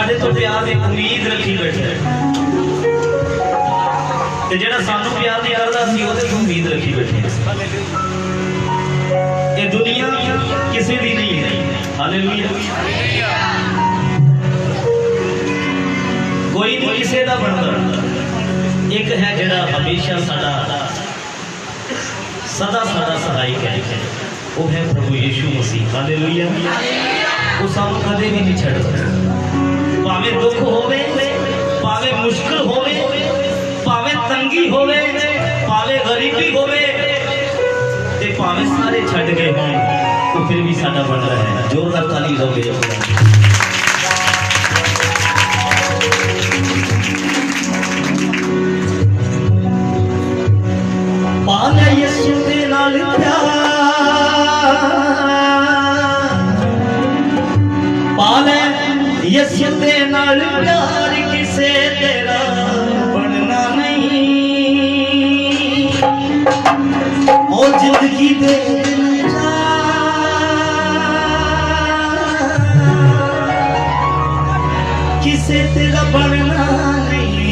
साडे तो प्यार की उम्मीद रखी बैठे ते जेड़ा सानू प्यार नहीं करदा असीं ओहदे तो उम्मीद रखी बैठे। ये दुनिया किसी दी नहीं है। हालेलुया। कोई नहीं किसी दा बनदा। एक है जेड़ा हमेशा सदा साडा सहायक है, वो है प्रभु यीशु मसीह। हालेलुया। वो सानू कदे भी नहीं छड्डदा। भावें दुख होवे, भावें मुश्किल होवे, भावें तंगी होवे, भावें गरीबी होवे ते भावें सारे छड्ड गए हों, तो फिर भी साडा बन रहा है। जोरदार ताली दोगे। पाले यीशु दे नाल पाले यीशु दे नाल प्यार किसे तेरा बनना नहीं। ओ जिंदगी दे किसे तेरा बनना नहीं।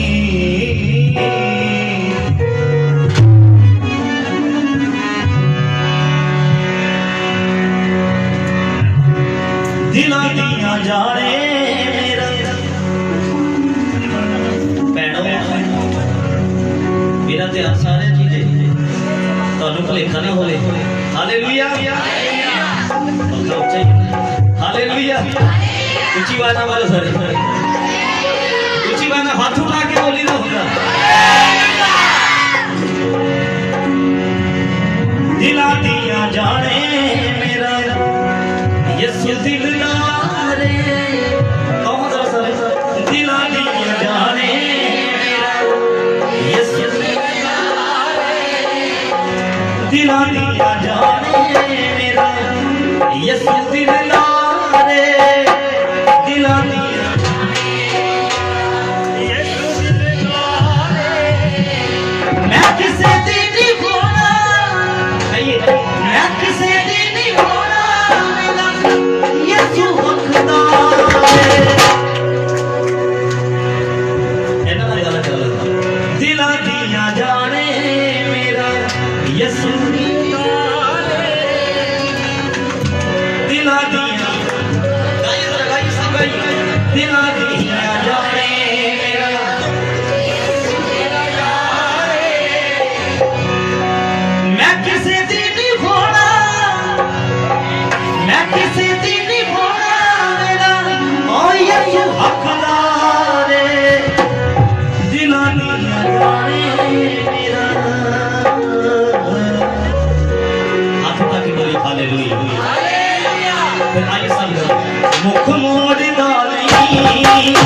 दिला दिया जाने मेरा भैनों मेरा ध्यान सारे चीजें तुहानू भुलेखा ना होवे। हालेलुया। हालेलुया। उच्ची आवाज वाले सारे उच्ची आवाज हाथ उठा के बोली ना होगा। दिला दिया जाने मेरा यीशु दिलदारे कौन सा सारे दिला दिया जाने मेरा यीशु दिलदारे दिला दिया जाने मेरा यीशु दिलदारे दिला दिया यीशु दिलदारे। मैं किसे दी नहीं होना, मैं किसे दी नहीं होना, यीशु हकदार है। एना वाली गल कर लेता। दिला दिया जाने मेरा यीशु दिलदार है। दिला दिया दिला दिया जाने मेरा यीशु दिलदार है। मैं किसे दी नहीं होना, मैं किसे दी नहीं होना, मेरा ओ यीशु हकदार है। दिला दिया जाने मेरा हाथ उठा के बोली हालेलुया। फिर आइए सब मुख मोड़दा नहीं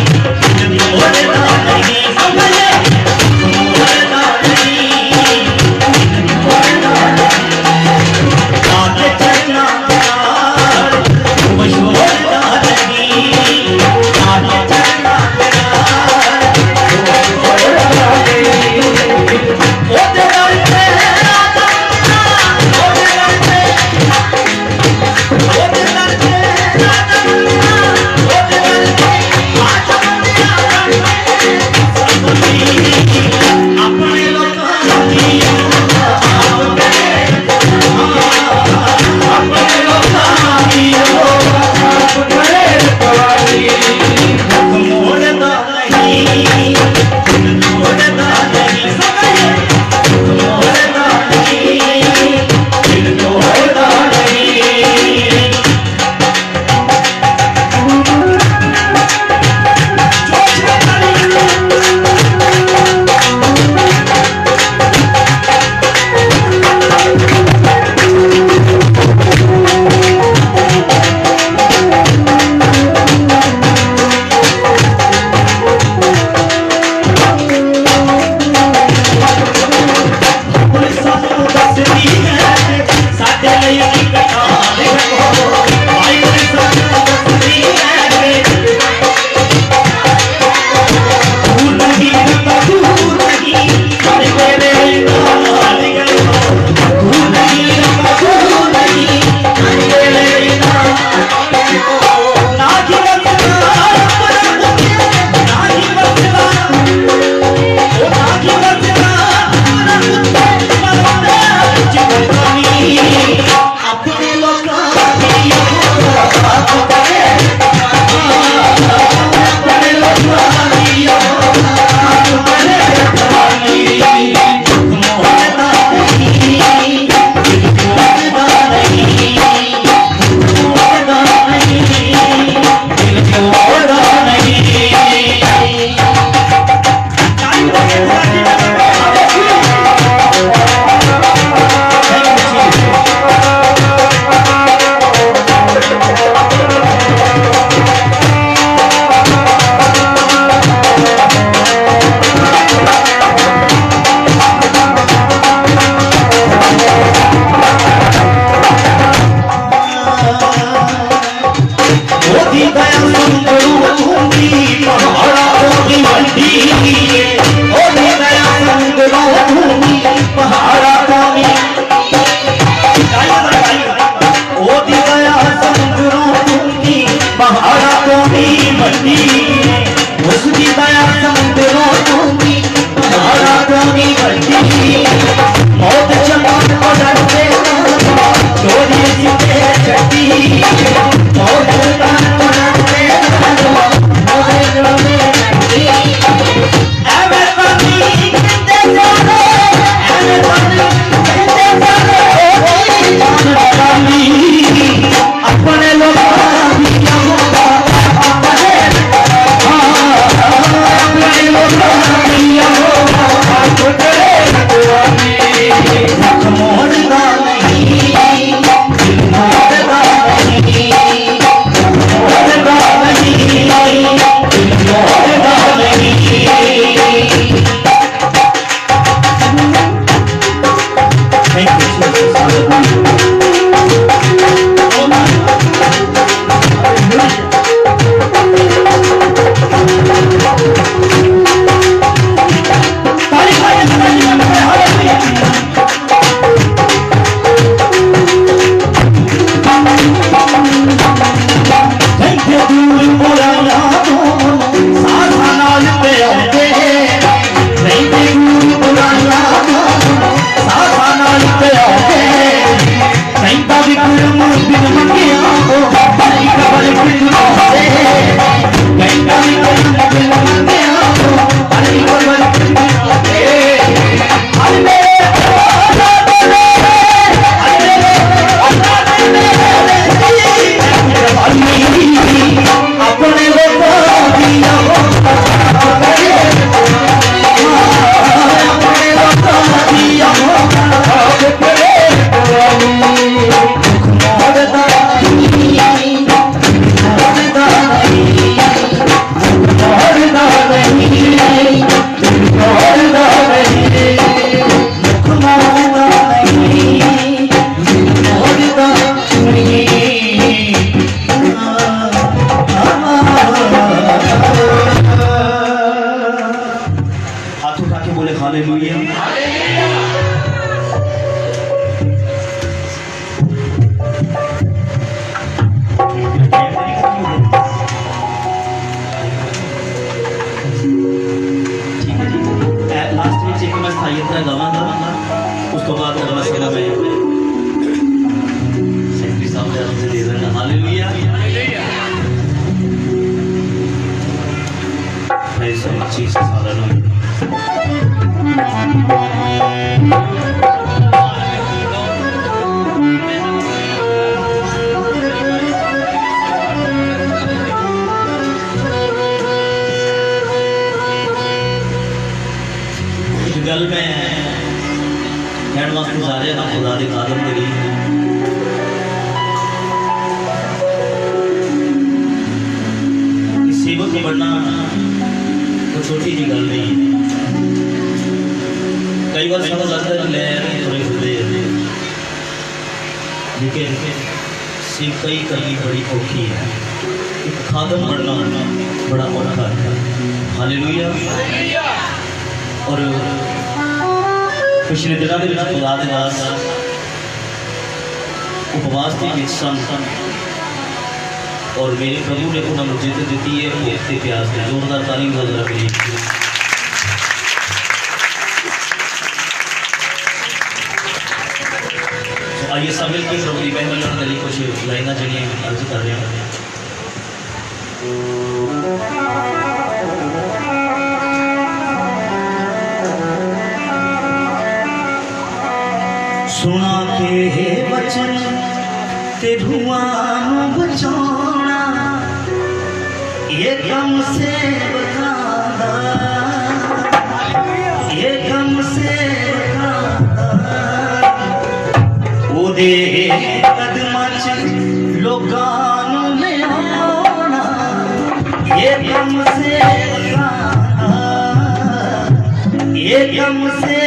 बड़ी उसकी दया समुद्रों दूंगी तुम्हारा कोनी बड़ी मौत जमान को डरते चोरी सीधे चटी मौत जमान को डरते अपने लोग उसको बाद मसला में सेक्रेटरी साहब ने हमसे दे देना हालेलुया मैं सब चीज सारा ना गल में कहने वास्ते जा रहे हैं खुदा के कादम करी सेवक में बढ़ना तो छोटी जी गल नहीं कई बार समझ आता है ले थोड़े खुदे लेकिन सेवकाई करनी बड़ी औखी है एक खादम बढ़ना बड़ा औखा है हालेलुया और पिछले दिनों के खुदा के दास उपवास के विच सन और मेरे प्रभु ने उन्होंने जित दी है भूख के प्यास में जोरदार ताली वगैरह मिली आइए सब मिलकर प्रभु की महिमा करने कुछ लाइना जड़ियाँ अर्ज कर रहे हैं सुना के बचन ते धुआं बचाना ये गम से बता ये गम से ओदे कदमां च लोगां नूं ले आना ये गम से बता ये गम से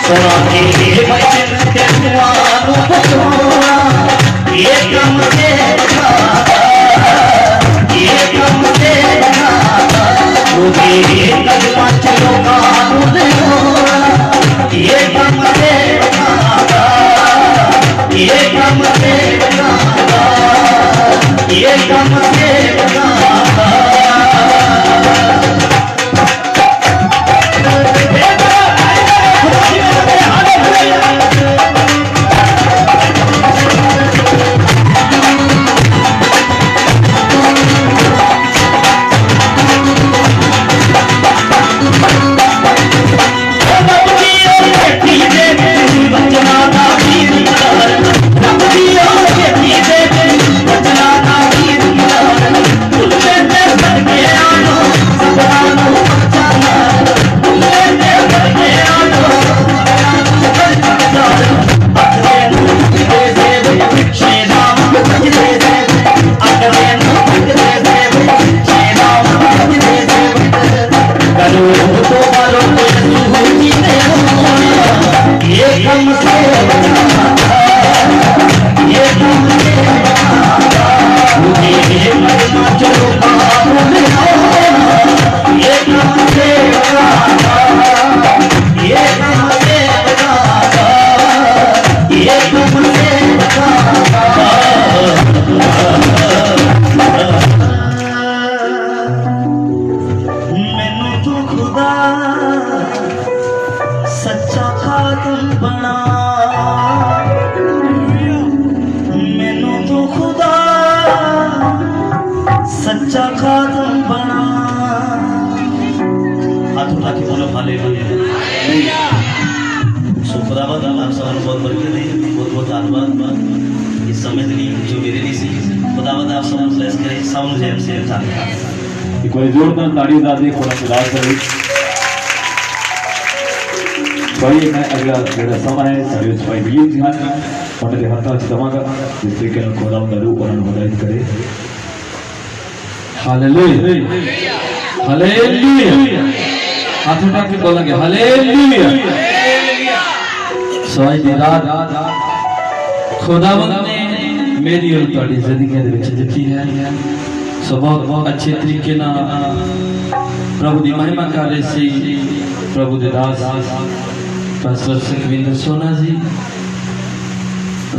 सुना के बचन ते दुआं ये कम से ये कम से ये कदम चलो ये कम से ये कम से ये कम से सच्चा खातम बना। हाथ उठा के बोलो हालेलुया। खुदावंद आप सबको बहुत बरकत दे, बहुत बहुत धन्यवाद इस समय के लिए जो मेरे लिए सी। खुदावंद आप सबको ब्लेस करे, सब मुझे हमसे धन्यवाद। एक बार जोरदार तालियां दादी खुदा खुदा करे। भाई मैं अगला मेरा समय है सारे भाई ये ध्यान उनके हाथों से दमागा जिस तरीके से खुदावंद रूह और हिदायत करे। Hallelujah hallelujah. हाथ उठा के बोलेंगे हालेलुया। सोई दी रात खुदावंद ने मेरी और तुम्हारी जिंदगी दे विच दित्ती है। सो बहुत अच्छे तरीके ना प्रभु दी महिमा कर रहे सी प्रभु दे दास पास्टर सुखविंदर सोना जी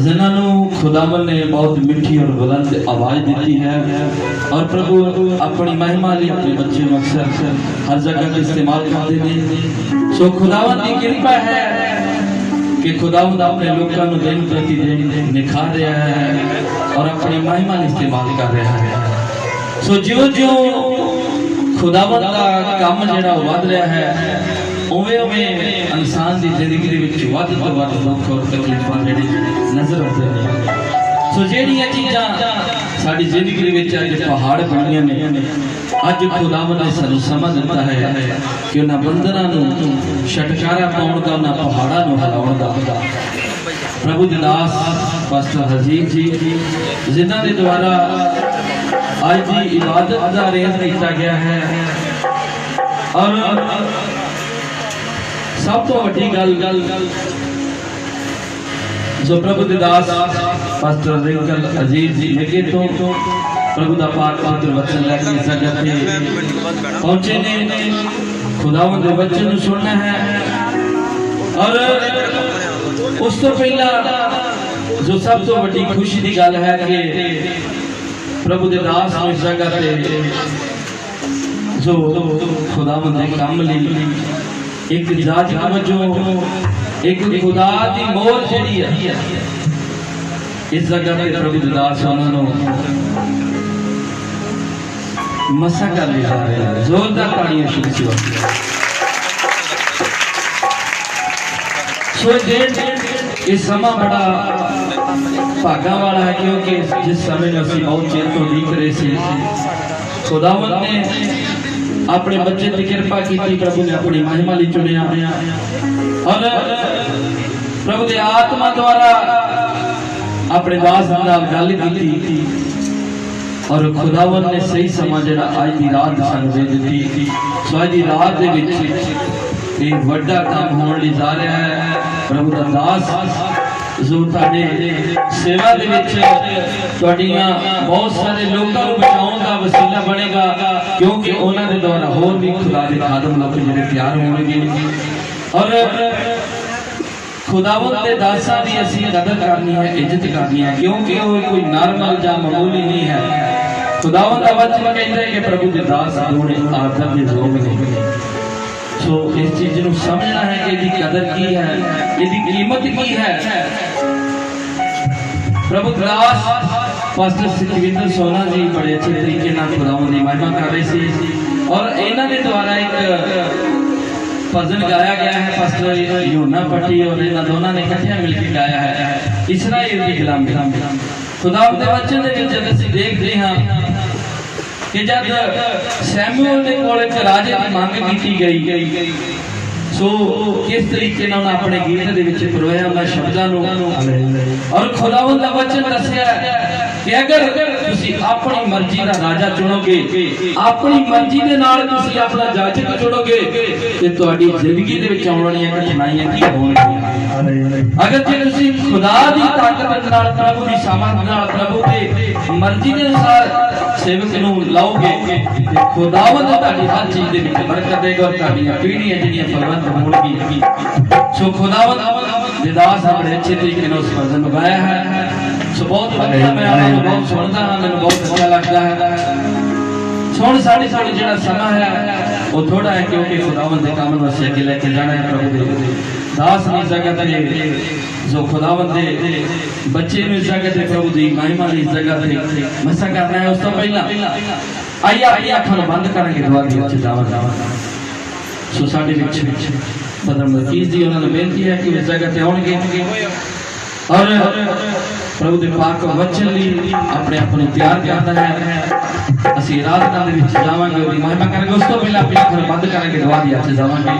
जिन्होंने खुदावंद ने बहुत मीठी और बुलंद आवाज दी है और प्रभु अपनी महिमा लिए अपने बच्चे अक्सर हर जगह में इस्तेमाल करते हैं। सो खुदावंद की कृपा है कि खुदावंद अपने लोगों को दिन प्रतिदिन निखार रहा है और अपनी महिमा इस्तेमाल कर रहा है। सो जो जो खुदावंद का काम जड़ा वध रहा है उवें उवें इंसान की जिंदगी दे विच वध तो वध दुख और तकलीफां जेहड़ी नजर आते हैं। सो जेहड़ियां चीज़ां साडी जिंदगी दे विच अज पहाड़ बणियां ने अज खुदावंद ने सानू समझ दिता है कि उन्हां बंदरां नूं छटकारा पाउण दा उन्हां पहाड़ां नूं हिलाउण दा प्रभु दे दास पास्टर हजीर जी जिन्हां दे द्वारा आज की इबादत का अरेंज किया गया है और सब तो वड्डी गल जो प्रभु दे दास पास्टर रिंकल अजीज जी लगे तो प्रभु दा पाक पवित्र वचन लेके इस जगह पे पहुंचे ने खुदावंद दे वचन नु सुनना है और उस तो पहला जो सब तो वड्डी खुशी दी गल है कि प्रभु दे दास इस जगह पे जो खुदावंद दे काम लई एक जात वजो एक खुदा दी मोहर जेड़ी है इस जगह पे प्रभु दे दास उन्होंने मसा कर लिया है। जोरदार तालियां शुरू से सो इस समय बड़ा भागा वाला है क्योंकि जिस समय में असं बहुत चेर तो उड़ीक रहे थे खुदावंद ने अपने बच्चे की कृपा की प्रभु ने अपनी महिमा ली चुनिया और प्रभु के आत्मा द्वारा अपने दास नाल गल की और खुदावंद ने सही समय जरा आज की रात सानू दे दी। सो आज की रात दे विच एक बड़ा काम होने जा रहा है। प्रभु का दास जो तुहाडे सेवा दे विच तुहाडीਆਂ बहुत सारे लोगों को बचाने का वसीला बनेगा, क्योंकि उन्होंने द्वारा होर भी खुदा के खादम लोग जिहड़े तैयार होंगे और खुदावंद के दासां दी असीं कदर करनी है, इज्जत करनी है, क्योंकि वो कोई नॉर्मल या मामूली नहीं है। खुदावंद का वचन कहता है कि प्रभु के दास दोने आदर के योग ने। सो इस चीज को समझना है कि इसकी कदर की है, इसकी कीमत की है। प्रभु दास पास्टर सुखविंदर सोना जी बड़े अच्छे तरीके नाल खुदावंद की महिमा कर रहे थे और इन्हां दे द्वारा एक भजन गाया गया है। पास्टर यूना पट्टी और इन्हां दोनों ने इकट्ठे मिलकर गाया है, इस्राएल की गुलामी। खुदावंद दे वचन दे विच जद असीं देखदे हां कि जब सैमुअल दे कोल एक राजे की मांग की गई, सो किस तरीके नाल अपने गीत दे विच परोया उन्हां शब्दां नूं और खुदावंद दा वचन दस्सिया कि अगर तुसी अपनी मर्जी का राजा चुनोगे, अपनी मर्जी दे नाल तुसी अपना जाजक चुनोगे ते तुहाडी जिंदगी दे विच आउण वालीआं कठिनाइयां की होणगीआं। अगर जे तुसी खुदा दी ताकत नाल, प्रभु दी सामर्थ नाल, प्रभु दे मर्जी दे अनुसार सेवक नूं लाओगे ते खुदावंद तुहाडी हर चीज दे विच बरकत देगा और तुहाडीआं पीढ़ियां जिहड़ियां फलवंत होणगीआं। सो खुदावंद दे दास बड़े अच्छे तरीके नाल उस भजन नूं गाया है। सो बहुत बढ़िया, मैं आपको बहुत सुनता हाँ, मैंने बहुत अच्छा लगता है। सुन साढ़े जो समा है वो थोड़ा है, क्योंकि खुदावंद के काम वास्ते अगे लेके जाना है। प्रभु दे दास ने इस जगह ते जो खुदावंद दे बच्चे ने इस जगह ते प्रभु दी महिमा दी इस जगह ते मसा करना है। उस तो पहला आइए अखां बंद करेंगे, दुआ दे विच जावांगे। सो साडे विच बदर मलकीस जी उन्होंने बेनती है कि इस जगह ते आउणगे और प्रभु दे पाक वचन लई अपने आप को तैयार करता है। असीं आराधना दे विच जावांगे, ओदी महिमा करेंगे। उस तो पहले अपनी अखां बंद करेंगे, दुआ दी विच जावांगे।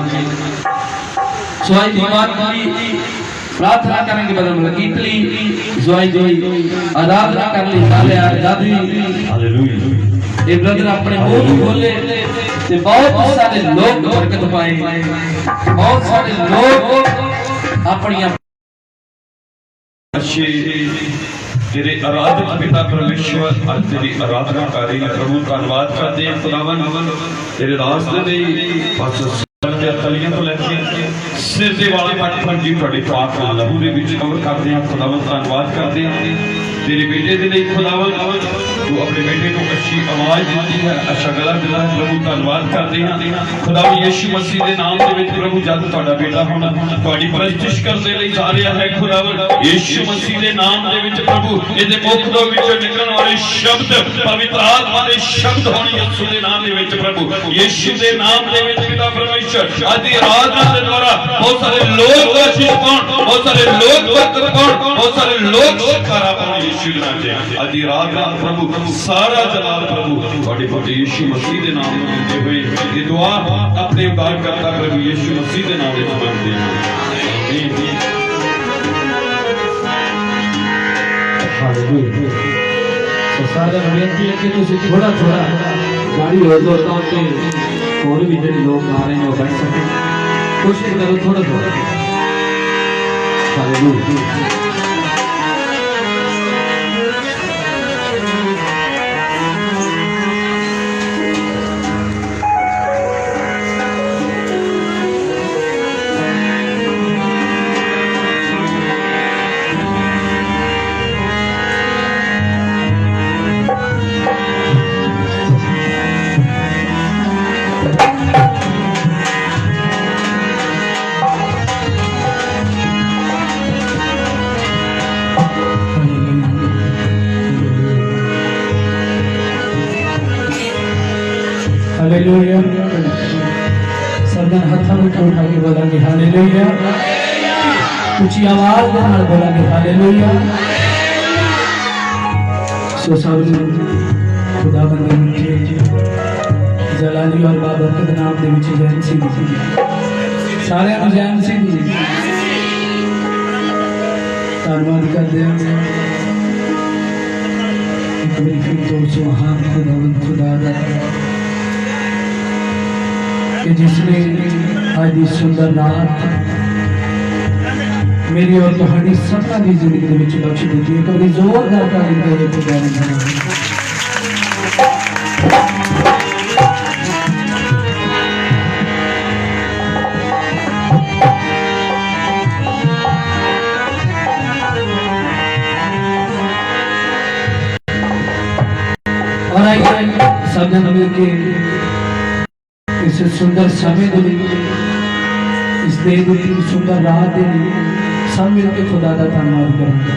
सो आई दी बात की प्रार्थना करेंगे बदर मलकीत लई, जो आई दी आराधना कर ली साले आजादी। हालेलुया। ये ब्रदर अपने मुंह खोले ते बहुत सारे लोग बरकत पाए, बहुत सारे लोग अपनी अच्छे तेरे आराधक पिता परमेश्वर आज तेरी आराधना कर रही है। प्रभु धन्यवाद करते हैं खुदावन तेरे दास दे पास तलियां तो लैके सिर दे वाले तक फंजी बड़े पाक लहू दे विच कवर करते हैं। खुदावन धन्यवाद करते हैं तेरे बेटे दे लिए। खुदावन तू अपने बेटे को अच्छी आवाज देती है, अच्छा गला दिला है। प्रभु धन्यवाद करते हैं खुदावन यीशु मसीह के नाम दे विच। प्रभु जद तुहाडा बेटा हुण तुहाडी परस्तिश करने लई जा रहा है खुदावन यीशु मसीह के नाम दे विच। प्रभु इहदे मुख दे विचों निकलण वाले शब्द पवित्र आत्मा दे शब्द होण यीशु दे नाम दे विच। प्रभु यीशु दे नाम दे विच पिता परमेश्वर आज दी आराधना के द्वारा बहुत सारे लोग आशीष पाउण, बहुत सारे लोग बरकत पाउण, बहुत सारे लोग छुटकारा पाउण यीशु दे नाम ते। आज दी आराधना प्रभु सारा जलाल प्रभु तुहाडे पुत्र यीशु मसीह के नाम में देते हुए ये दुआ अपने उद्धारकर्ता प्रभु यीशु मसीह के नाम में मांगते हैं। आमीन। हालेलुया। तो सारे बेनती है कि तुसी थोड़ा थोड़ा गाड़ी हो जाओ ताकि और भी जो लोग आ रहे हैं वो बैठ सके। कोशिश करो थोड़ा थोड़ा। हालेलुया। हालेलुया। सरदार हाथों में उठा के बोलेंगे हालेलुया। ऊंची आवाज के साथ बोलेंगे हालेलुया। सो सब खुदावंद के जलाली और बाबरकत नाम दे विच जैन सिंह सारे नु जैन सिंह धन्यवाद करते हैं। एक बार फिर तो सुभान खुदावंद खुदा दा कि जिसने आज इस सुंदर रात मेरी और तुम्हारी सबका भी जिंदगी में बख्श देती है। कभी जोरदार तारीफ का ये प्रोग्राम है। और आइए सब जन मिलके इस सुंदर समय दे, इस देव की सुंदर रात दे, सब मिलके खुदा का धन्यवाद करेंगे।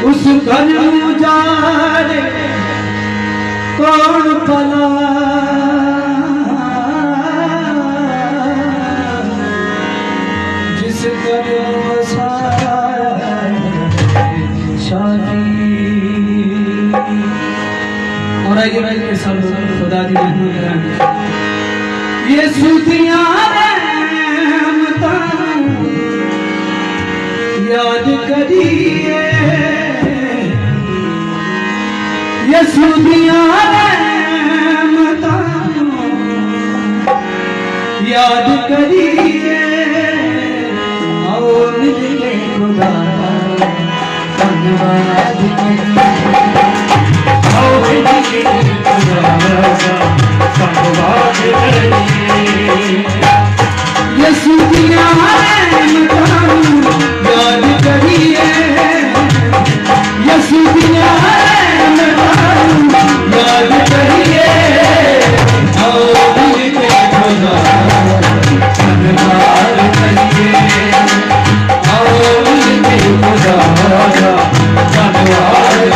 उस घर उजारे कौन पला, जिस घर बसाया शादी। और आइए के सब खुदा दी ये सुधियां याद करिए, ये सुधियां याद करिए, आओ मिलके खुदा धन्यवाद करिए, आओ मिलके खुदा धन्यवाद करिए। ये सुधियां याद करिए, ये सुधियां याद करिए, आओ मिलके खुदा धन्यवाद करिए, आओ मिलके खुदा धन्यवाद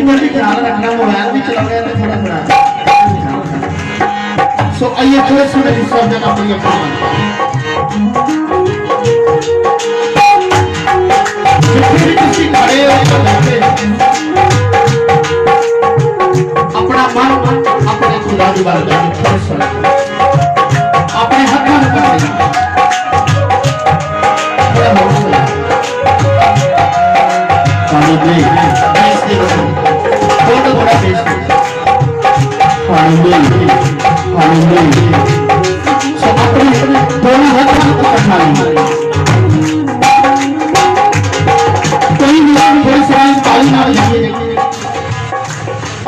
पर भी ख्याल रखना, मोबाइल भी चलाना है तो थोड़ा थोड़ा ख्याल रखना। सो आइए थोड़े समय विसर्जन अपनी अपना किसी खड़े हो अपना मन अपने खुदा की बात अपने हाथों में पकड़े पानी में बेच दे थोड़ा थोड़ा बेच दे पानी में सो अपने दोनों हाथों में पकड़ना कोई नहीं थोड़ी सी ताली मार लीजिए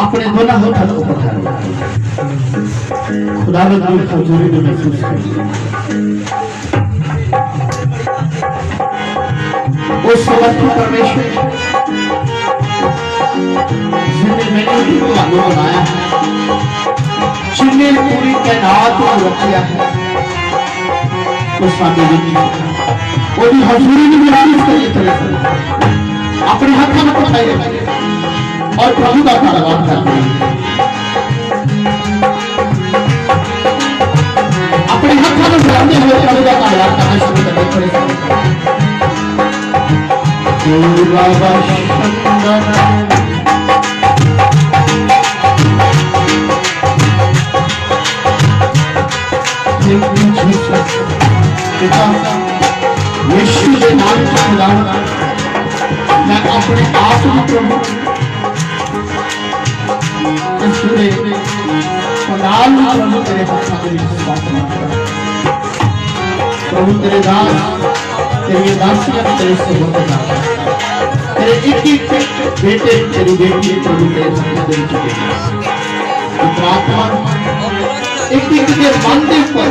अपने दोनों हाथों को पकड़ खुदा की हजूरी में महसूस करिए उस समर्थ परमेश्वर जिसने मैंने भी ਤੁਹਾਨੂੰ बनाया है, जिसने पूरी कायनात को रखा है, तो सामने देखिए वो भी हजूरी में महसूस करिए तरह से अपने हाथों में पकड़ाइए और प्रभु का धन्यवाद करते हैं। अपने हाथों में बुलाते हुए प्रभु का धन्यवाद करना शुरू करें थोड़े से बाबा यीशु के नाम की खुदावंद मैं अपने आप को प्रभु इस पूरे पंडाल में प्रभु तेरे हाथों में प्रभु तेरे दास तेरी दासियां तेरे से होते तेरे एक बेटे तेरी बेटी प्रभु तेरे सामने दे चुके हैं। आत्मा एक के मन के ऊपर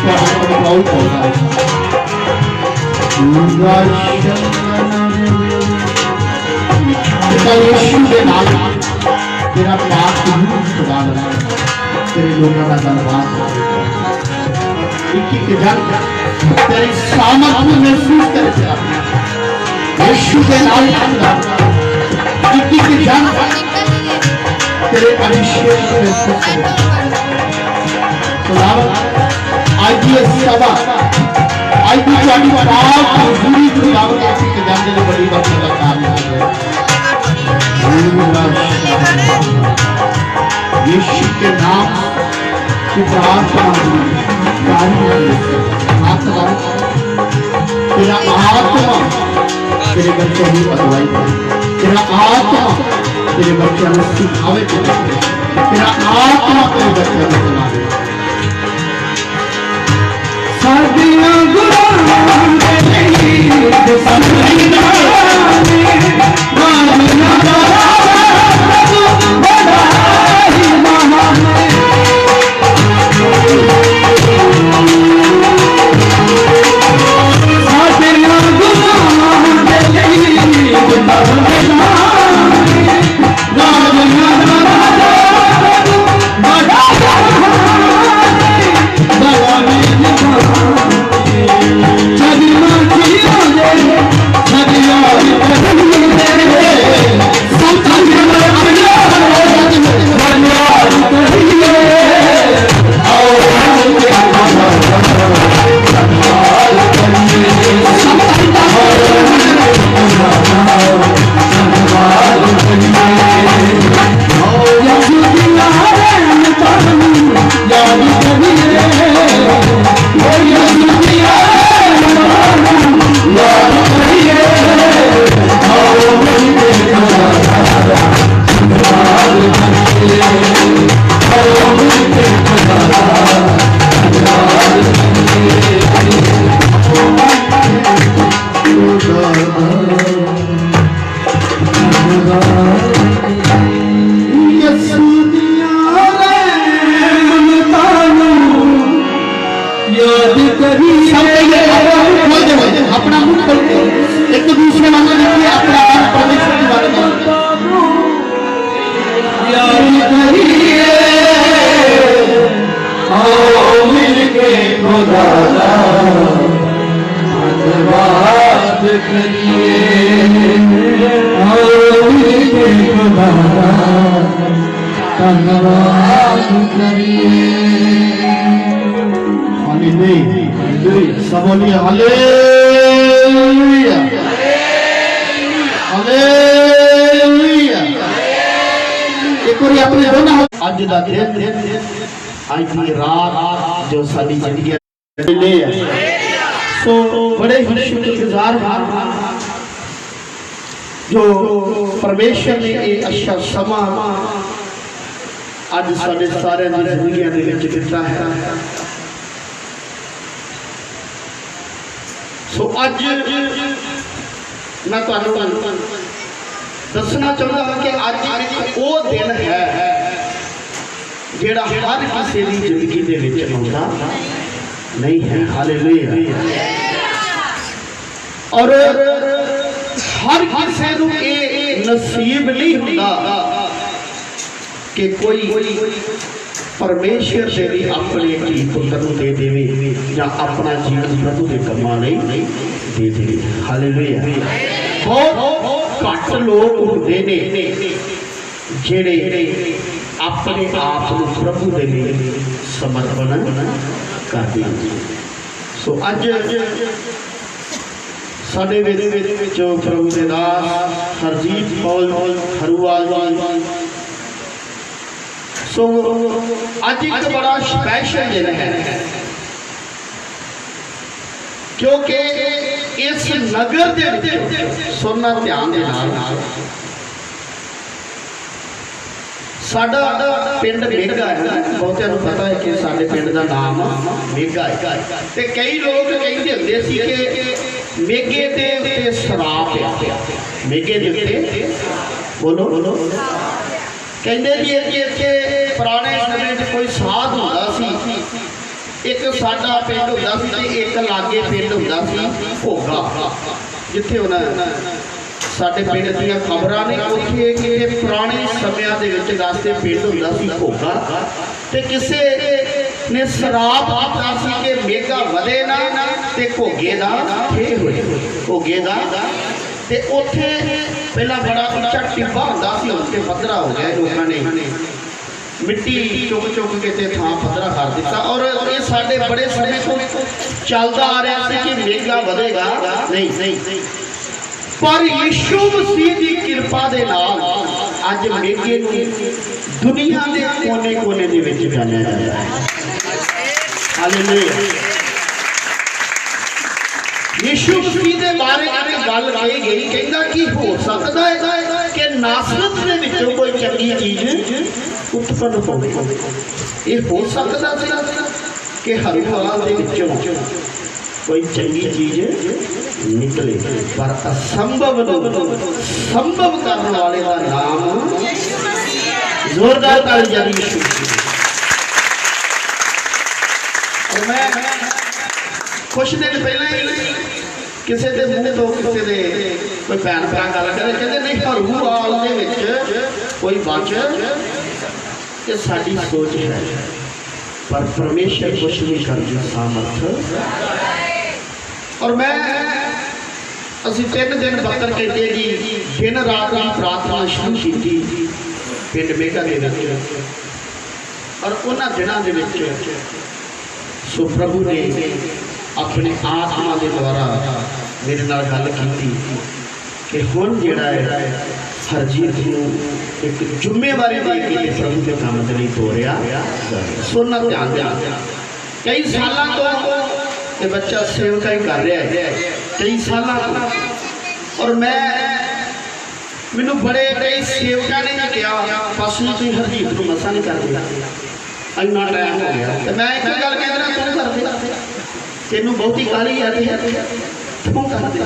प्रभु प्रभाव पड़ता है। यीशु के नाम तेरा पाप खुदा तेरे लोगों का धन्यवाद एक जन तेरी सामर्थ्य महसूस करते यीशु के नाम एक जन तेरे अभिषेक महसूस करते आज ये सभा आज भी जानी पाप पूरी खुदावंद आपकी के जानने में बड़ी बात लगा है यीशु के नाम की प्रार्थना आत्मा तेरा आत्मा तेरे बच्चों की अगुवाई करे तेरा आत्मा तेरे बच्चों को सिखावे तेरा आत्मा तेरे बच्चों को चलावे सर्दियां गुलाम अपना मुख खोल के एक दूसरे वाला देखिए अपना परमेश्वर की बात मिलके खुदा धन्यवाद करिए धन्यवाद करिए। हालेलुया, सब बोलिए हालेलुया, हालेलुया। एक बार अपने दोनों आज दा दिन आज की रात जो साडी जिंदगी ले सो बड़े ही शुक्रगुजार हां जो परमेश्वर ने एक अच्छा समा आज साडे सारे दी जिंदगियां दे विच दिता है। सो आज मैं तुहानू दसना चाहता हूं कि आज वो दिन है जेड़ा हर किसी की जिंदगी दे विच आउंदा नहीं है। हालेलुया। और हर किसी नूं ये नसीब नहीं हुंदा कि कोई परमेश्वर से भी अपने धी पुत्र नूं दे देवे या अपना जीवन प्रभु के कामां लई दे देवे। हालेलुया। बहुत घट लोग होंदे ने जेड़े अपने आप को प्रभु के लिए समर्पण करते हैं। सो अज साडे विच प्रभु के दास हरजीत पौल हरुवाल सो अज एक बड़ा स्पैशल दिन है क्योंकि इस नगर दे सुनना ध्यान दे नाल साडा पिंड मेघा है। बहुतिਆਂ ਨੂੰ पता है कि साडे पिंड का नाम मेघा है ते कई लोग कहते हुंदे सी कि मेघे दे उत्ते शराप है। मेघे दे उत्ते बोलो कहंदे जी इत्थे पुराने समय च कोई साध हुंदा सी। एक साडा पिंड हुंदा सी ते एक लागे पिंड हुंदा सी भोगा जिथे उन्हां साडे पिंड दीयां खबरां ने उत्थे कि पुराने समयां दे विच दसदे पिंड हुंदा सी भोगा ते किसे ने शराप दिता सी कि मेघा वधे ना ते घोगे दा ठे होए घोगे दा ते उत्थे पहला बड़ा उच्चा टिब्बा हुंदा सी हुण ते पद्धरा हो गया। लोकां ने मिट्टी चुक चुक के ते थां पद्धरा कर दिता और ये साडे बड़े समय तो चलदा आ रहा सी कि मेघा वधेगा नहीं पर यीशु मसीह की कृपा दे नाल अज मेघे नूं दुनिया के कोने कोने दे विच जानिया जांदा है। हालेलुया। यीशु मसीह के बारे में गल कही गई कहंदा कि हो सकदा है कि नासरत दे विचों कोई चंगी चीज उत्पन्न होवे। ये हो सकदा सी कि हरिवाल दे विचों कोई चंगी चीज निकले पर असंभव संभव करने वाले का नाम जोरदार ताली जारी यीशु। और मैं कुछ दिन पहले ही किसी के मुंह तो किसी के कोई भैन भरा गल करे कहते नहीं हरूवाल दे विच कोई बच ये साडी सोच है पर परमेश्वर कुछ नहीं करने सामर्थ। और मैं असी 3 दिन बकर कहते जी दिन रात की प्रार्थना शुरू की पिंड मेघा के विच और उन्हां दिनां दे विच सो प्रभु ने अपने आत्मा के द्वारा मेरे नाल गल की कि हुण जिहड़ा है हरजीत नूं एक जिम्मेवारी दे के प्रभु के काम दे लई तोरिया। सुनना ध्यान दे कई सालां तो ये बच्चा सेवका ही कर रहा है कई साल। और मैनू बड़े कई सेवका ने भी कहा पास तुम हरजीत को मसा नहीं करते इन्ना टाइम हो गया तो मैं एक गल कह रहा तू कर दे तेनू बहुती काली आती है तू कर दे।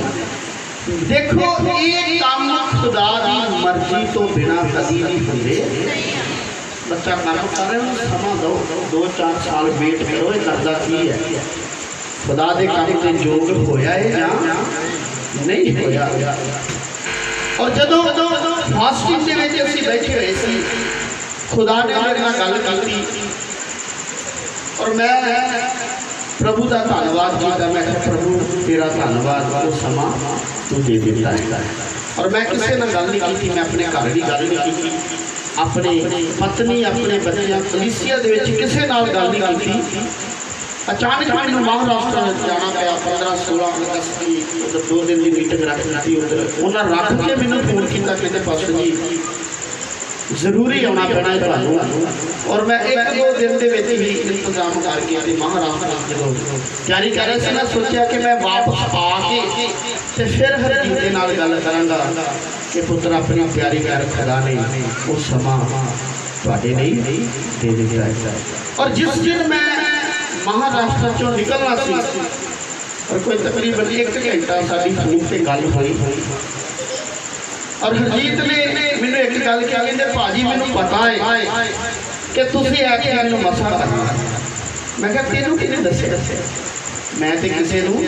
देखो ये काम खुदा की मर्जी तो बिना कभी नहीं होंगे। बच्चा काम कर रहे हो समा दो 2-4 साल वेट करो ये करदा की है खुदा दे काम ते जोग होया है या नहीं होया। और जदों फास्टिंग दे विच असीं बैठे हुए सी खुदा ने मेरे नाल गल कीती और मैं प्रभु का धन्यवाद किया। मैं प्रभु तेरा धन्यवाद वो समा तू दे दिता है। और मैं किसी ने गल नहीं की मैं अपने घर की गल नहीं की अपने पत्नी अपने बच्चों कलीसिया दे विच किसे नाल गल नहीं की। अचानक मैंने महाराष्ट्र जाना पाया 15-16 अगस्त की उधर 2 दिन की मीटिंग रख दी। उधर उन्हें रख के मैंने फोन किया कहते पास्टर जी जरूरी आना पैना है तुहानू। और मैं 1-2 दिन के ही इंतजाम करके महाराष्ट्र जो तैयारी कर रहे थे ना सोचा कि मैं वापस आके तो फिर हरजीत के नाल गल करांगा कि पुत्र अपनी तैयारी कर खुदा ने वो समा तुहाडे लई दे दिया है। और जिस दिन मैं महाराष्ट्र चो निकलना सी और कोई तकरीबन 1 घंटा साडी फोन से गल हुई और हरजीत ने मैंने एक गल कही कहते भाजी मैनू पता है कि तुसीं आके मैनू मसा करना। मैं कहा तेनू किहने दस्सिया? मैं तो किसी नूं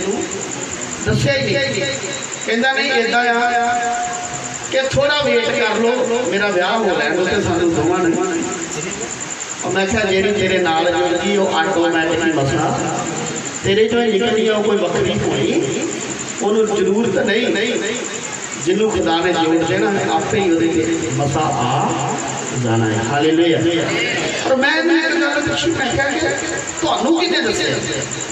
दस्सिया ही नहीं। कहंदा नहीं इदां आ कि थोड़ा वेट कर लो मेरा ब्याह हो लैण दो ते सानू दोवां नूं। और मैं कहा जेहड़ी तेरे नाल जुड़ गई वो आटोमैटिक मसा तेरे चों निकलनी है कोई वक्री होनी उन्होंने जरूरत नहीं जिन्हों खुदा ने जोड़ देना है आपे ही वो मसा आ जाना है। हालेलुया। और मैं एक गल पूछी मैं क्या तुहानू किहने दस्सिया?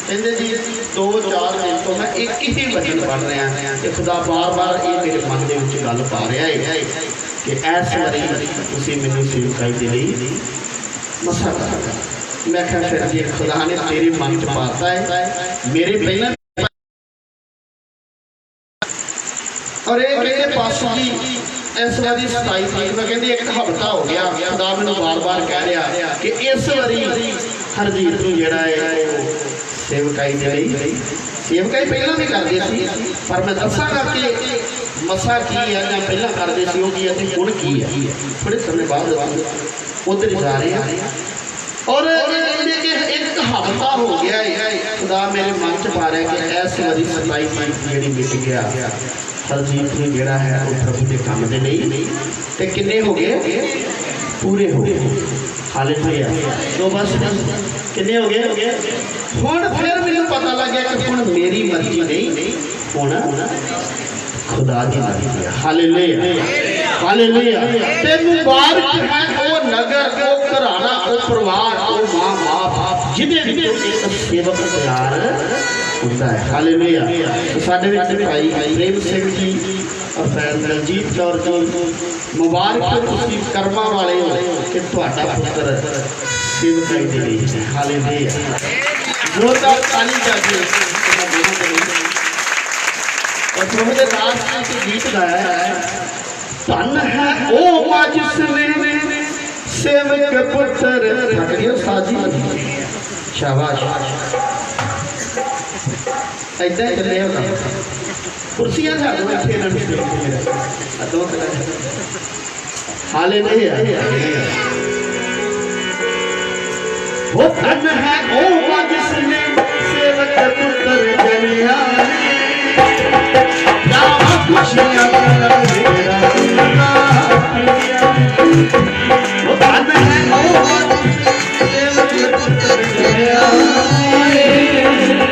कहंदे जी 2-4 दिन तो मैं एक ही वचन पढ़ रहा कि खुदा बार-बार ये मेरे मन के विच गल पा रहा है कि इस वारी तुसीं मैनूं सेवकाई दे लई मसा कर। मैं क्या फिर जे खुदा ने तेरे मन च पाता है मेरे पहले और एक कहते पासों जी इस बारी 27 तारीख में कहते 1 हफ्ता हो गया खुदा मैनूं बार-बार कह रहा कि इस बारी हरजीत नूं जिहड़ा है सेवकाई दे लई सेवकाई पहला भी करदे सी पर मैं दसांगा कि मसा की है जां पहला करदे सी वो की है ते हुण की है थोड़े समय बाद उधर जा रहे हैं। और कि 1 हफ्ता हो गया है खुदा मेरे मन च पा रहा है कि इस बारी 27 तारीख जिहड़ी बीत गया हरजीत नूं जिहड़ा है वो प्रभु के काम दे लई ते किन्ने हो गए पूरे हो गए। हालेलुया। तो बस किन्ने हो गए हुण फिर मैनूं पता लग गया कि हुण मेरी मर्जी नहीं हुण खुदा दी मर्जी है। Hallelujah hallelujah. ते मुबारक है वो नगर वो घराना वो परिवार वो मां बाप जिहदे विच एक सेवक तैयार होता है। हालेलुया। तो साडे विच भाई प्रेम सिंह जी और भैन दलजीत कौर जी मुबारक तुसीं कर्मा वाले हो कि तुहाडा पुत्र सेवकाई दे लई है। हालेलुया। जोरदार ताली करके और प्रभु के दास ने गीत गाया है धन है ओ मां जिसने सेवक पुत्र ठकरियो साजी। शाबाश। ऐसा ही चले होगा कुर्सियां झाड़ो इत्थे इन्हां दो हालेलुया। वो धन है ओ मां जिसने सेवक पुत्र जनिया खुशियां वो धन है ओ सेवक पुत्र जनिया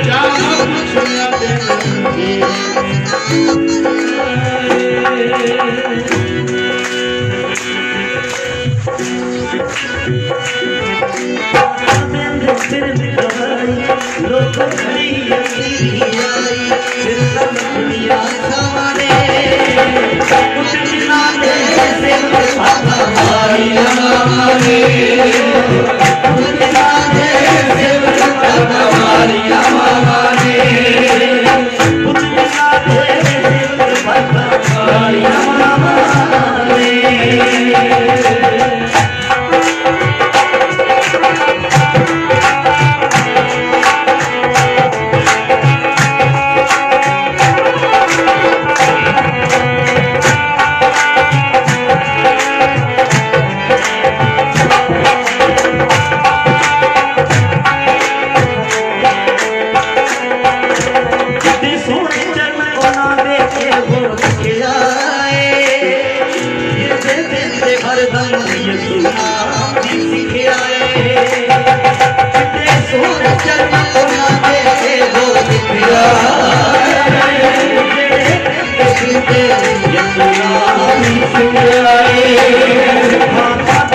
क्या खुशियां देंगे। Yeah.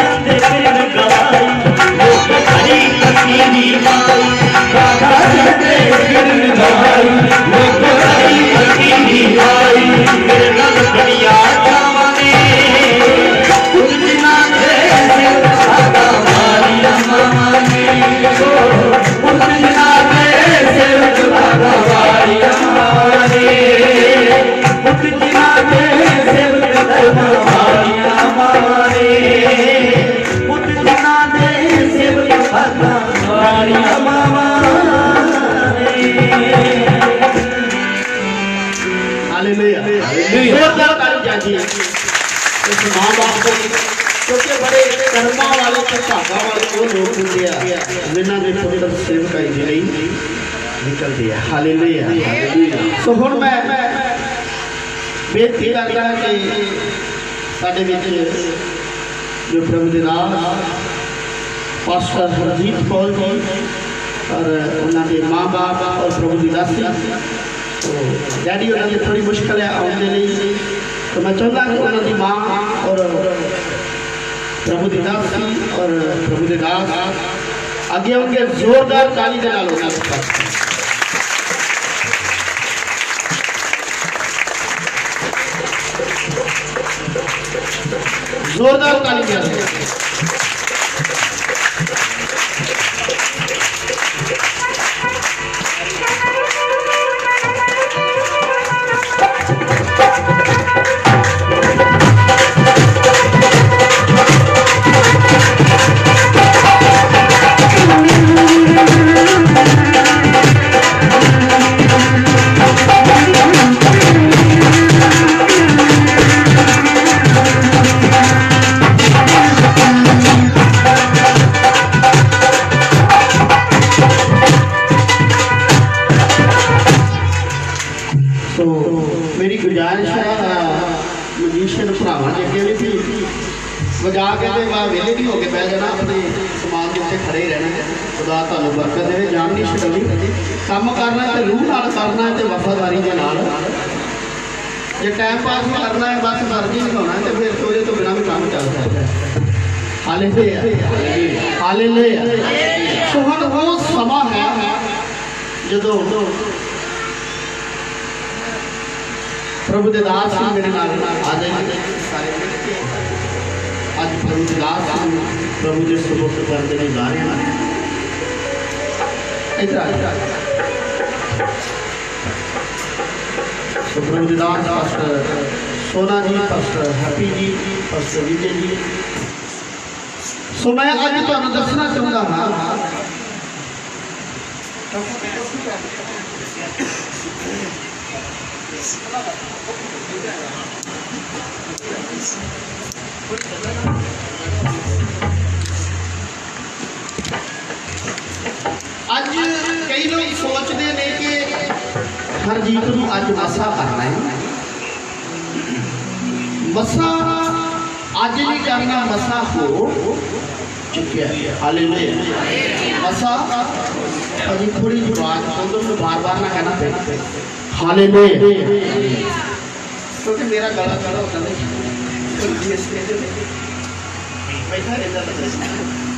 ਕਰਮਾਂ ਵਾਲੇ ਤੇ ਭਾਗਾਂ ਵਾਲੇ ਉਹ ਲੋਕ ਹੁੰਦੇ ਆ ਜਿਨ੍ਹਾਂ ਦੇ ਪੁੱਤਰ ਸੇਵਕਾਈ ਦੇ ਲਈ ਨਿਕਲਦੇ ਆ। ਹਾਲੇਲੂਇਆ। ਸੋ ਹੁਣ ਮੈਂ ਬੇਨਤੀ ਕਰਦਾ ਕਿ ਸਾਡੇ ਵਿੱਚ ਜੋ ਪ੍ਰਭੂ ਦੇ ਨਾਮ ਪਾਸਟਰ ਹਰਜੀਤ ਕੌਰ ਜੀ और उन्होंने माँ बाप और प्रभु की दासी तो डैडी उन्होंने थोड़ी मुश्किल है आने लिए तो मैं चाहता कि उन्होंने माँ और प्रभु की दासी और प्रभु के दास आगे उनके जोरदार ताली के नाल जोरदार ताली के मेरी गुजारिश है मजीशियन भरावां ने अगे भी वजा के वेले भी होके बह जाना अपने समाज के उत्ते खड़े रहना खुदा तुहानू बरकत देवे जान नहीं छड्डनी काम करना है रूह नाल करना है वफादारी के नाल जे टाइम पास करना है बस मर्जी दिखाना है तो फिर ਉਹਦੇ ਤੋਂ बिना भी काम चल सकता है। Hallelujah hallelujah. सो हुण वो समा है जदों प्रभु के दास मेरे नाल आ जाएंगे सारे आज प्रभु के दास प्रभु के सुपुर्द करते नहीं जा रहे हैं इधर तो प्रभु के दास पास्टर सोना जी पास्टर हैप्पी जी पास्टर विजय जी सो मैं आज तुहानू दसना चाहता हाँ अज कई लोग सोचते हैं कि हरजीत नूं अज मसा करना है मसा अज नहीं करना मसा हो चुकिया है। हालेलुया। मसा अभी थोड़ी जुबान उधर से बार बार ना कहना पे हालेलुया क्योंकि मेरा गला गला होता है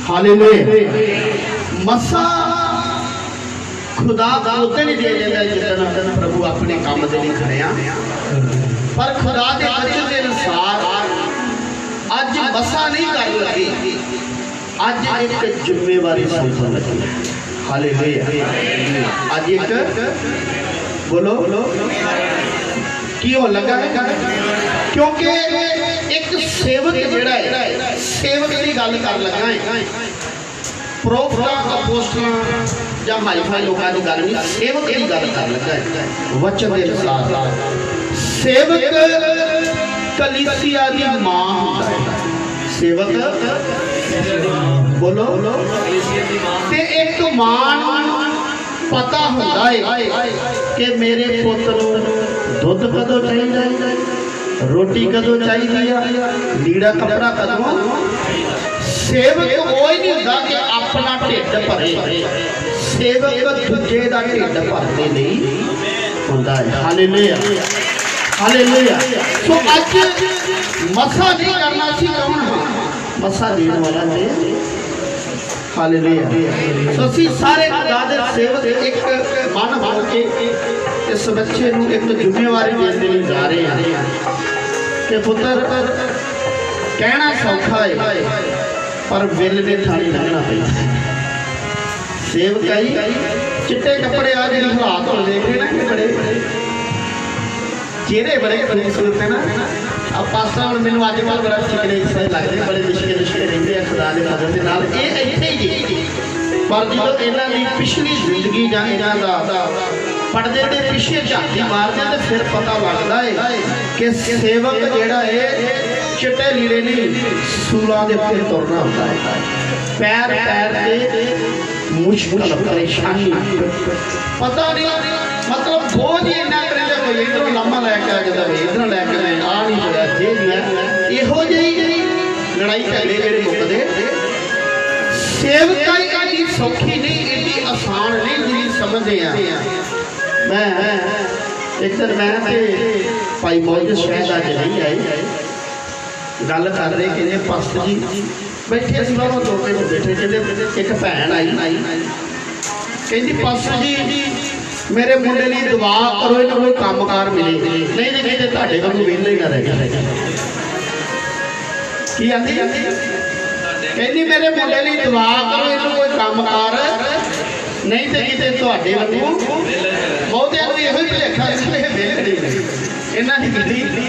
हालेलुया। मसा खुदा उतने नहीं दे देता जितना प्रभु अपने काम के लिए खड़े पर खुदा के वचन के अनुसार अज मसा नहीं कर लगी अज एक जिम्मेवारी समझ लगी। हालेलुया। अज एक बोलो की हो लगा है क्योंकि एक सेवक जिहड़ा है सेवक की गल कर लगा है प्रोफिट अपोस्टल या हाईफाई लोगों की गल नहीं सेवक की गल कर लगा है वचन के अनुसार सेवक कलीसिया की मां होता है सेवक बोलो ते एक मां पता होता है कि मेरे पुत्र दुध कदों चाहिए रोटी कदों चाहिए लीड़ा कपड़ा कदों सेवक वो ही नहीं होता कि अपना ढिड भरे सेवक दूजे का ढिड भरने नहीं होता है। Hallelujah hallelujah. सो अज मसा नहीं करना सी कौन मसा देने वाला है। हालेलुया। सो असीं सारे खुदा दे सेवक एक मन बन के इस बच्चे नूं एक जिम्मेवारी देने लिए जा रहे हैं कि पुत्र कहना सौखा है पर विल ने थाली लगना पैंदा सेवकाई चिट्टे कपड़े आ जिहड़े हालात हो देख रहे ना कि बड़े चेहरे बड़े खूबसूरत है ना अब पासा हम मैनू अजकल बड़ा चिकने से लगते बड़े लिशके लिशके रहते हैं खुदा के फजल के नाल ये इत्थे ही पर जो इन्हां दी पिछली जिंदगी जांदा पढ़दे ते पिछे झाती मारदे ते फिर पता लगदा है कि सेवक जिहड़ा है चिट्टे लीड़े नहीं सूलों के उत्ते तुरना होता है पैर पैर से मुश्किल परेशानी पता नहीं मतलब बोझ ही इन्ना करेंगे कोई इधरों लम्बा लैके आ जाता भाई इधरों लैके आ नहीं पड़ा जे भी है इहो जी लड़ाई झगड़े जेडे मुकदे सेवकाई इतनी सौखी नहीं इतनी आसान नहीं जिन्नी समझते हैं मैं एक दिन मैं भाई मौज शायद अज नहीं आई गल कर रहे कहते पास्टर जी बैठे अस बाबा दो मिनट बैठे कहते एक भैन आई कहती पास्टर जी मेरे मुंडे लिए दुआ करो इन्हें कोई कामकार मिले नहीं तो कहते ਤੁਹਾਡੇ वांगू वेले ही ना रह गया की आंदी कहती मेरे मुंडे लिए दुआ करो इन्हें कोई कामकार नहीं तो किते ਤੁਹਾਡੇ वांगू बहुतियां नूं इहो ही भुलेखा इन्हां दी गिनती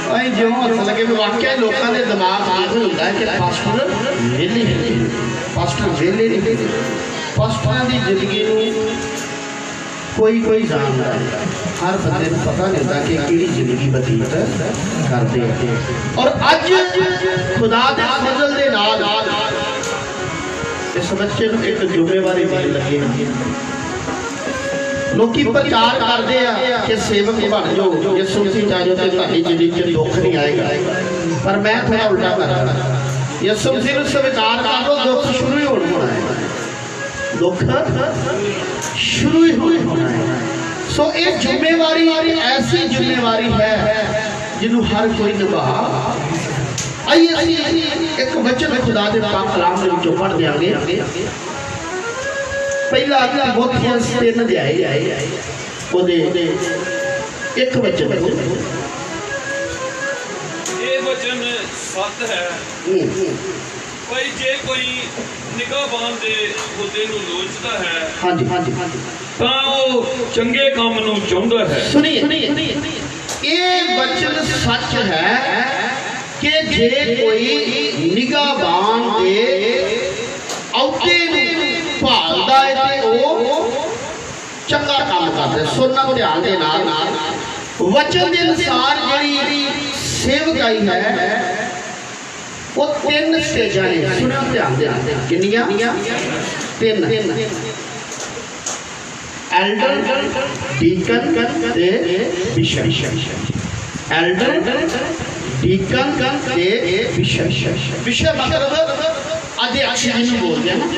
अं जो हथ लगे भी वाकई लोगों के दिमाग आग होता है कि पास्टर वेले पास्टर वेले नहीं पास्टर की जिंदगी कोई कोई जानता है हर बंदे को पता नहीं होता कि किहड़ी जिंदगी बतीत करते हैं और अज खुदा दे फजल दे नाल इस बच्चे को एक जिम्मेवारी मिल लगी लोग प्रचार करते हैं कि सेवक बन जाओ यसू मसीह चाहो तो ਤੁਹਾਡੀ जिंदगी में दुख नहीं आएगा पर मैं थोड़ा उल्टा कर रहा यसू मसीह को स्वीकार कर लो दुख शुरू ही होना है दुख शुरू ही होना है सो ये जिम्मेवारी ऐसी जिम्मेवारी है जिन्हों हर कोई निभा आइए एक वचन खुदा के पाक कलाम के विचों पढ़ देंगे पहला मोतियां 3 अध्याय ओदे एक वचन ये वचन सत है भाई जे कोई निगाहबान दे खुदे नु लोचदा है हाँ जी तां ओ चंगे काम नु चाहुंदा है सुनिए ये वचन सच है कि जे कोई निगाहबान दे औते भालदा है ते ओ चंगा काम करदा सुनना ध्यान दे नाल वचन के अनुसार जिहड़ी सेवकाई है वो 3 स्टेजां ने सुनना ध्यान दे किन्नियां 3 एल्डर डीकन ते बिशप एल्डर डीकन ते बिशप बिशप मतलब अध्यक्ष जिन्होंने बोलते हैं ना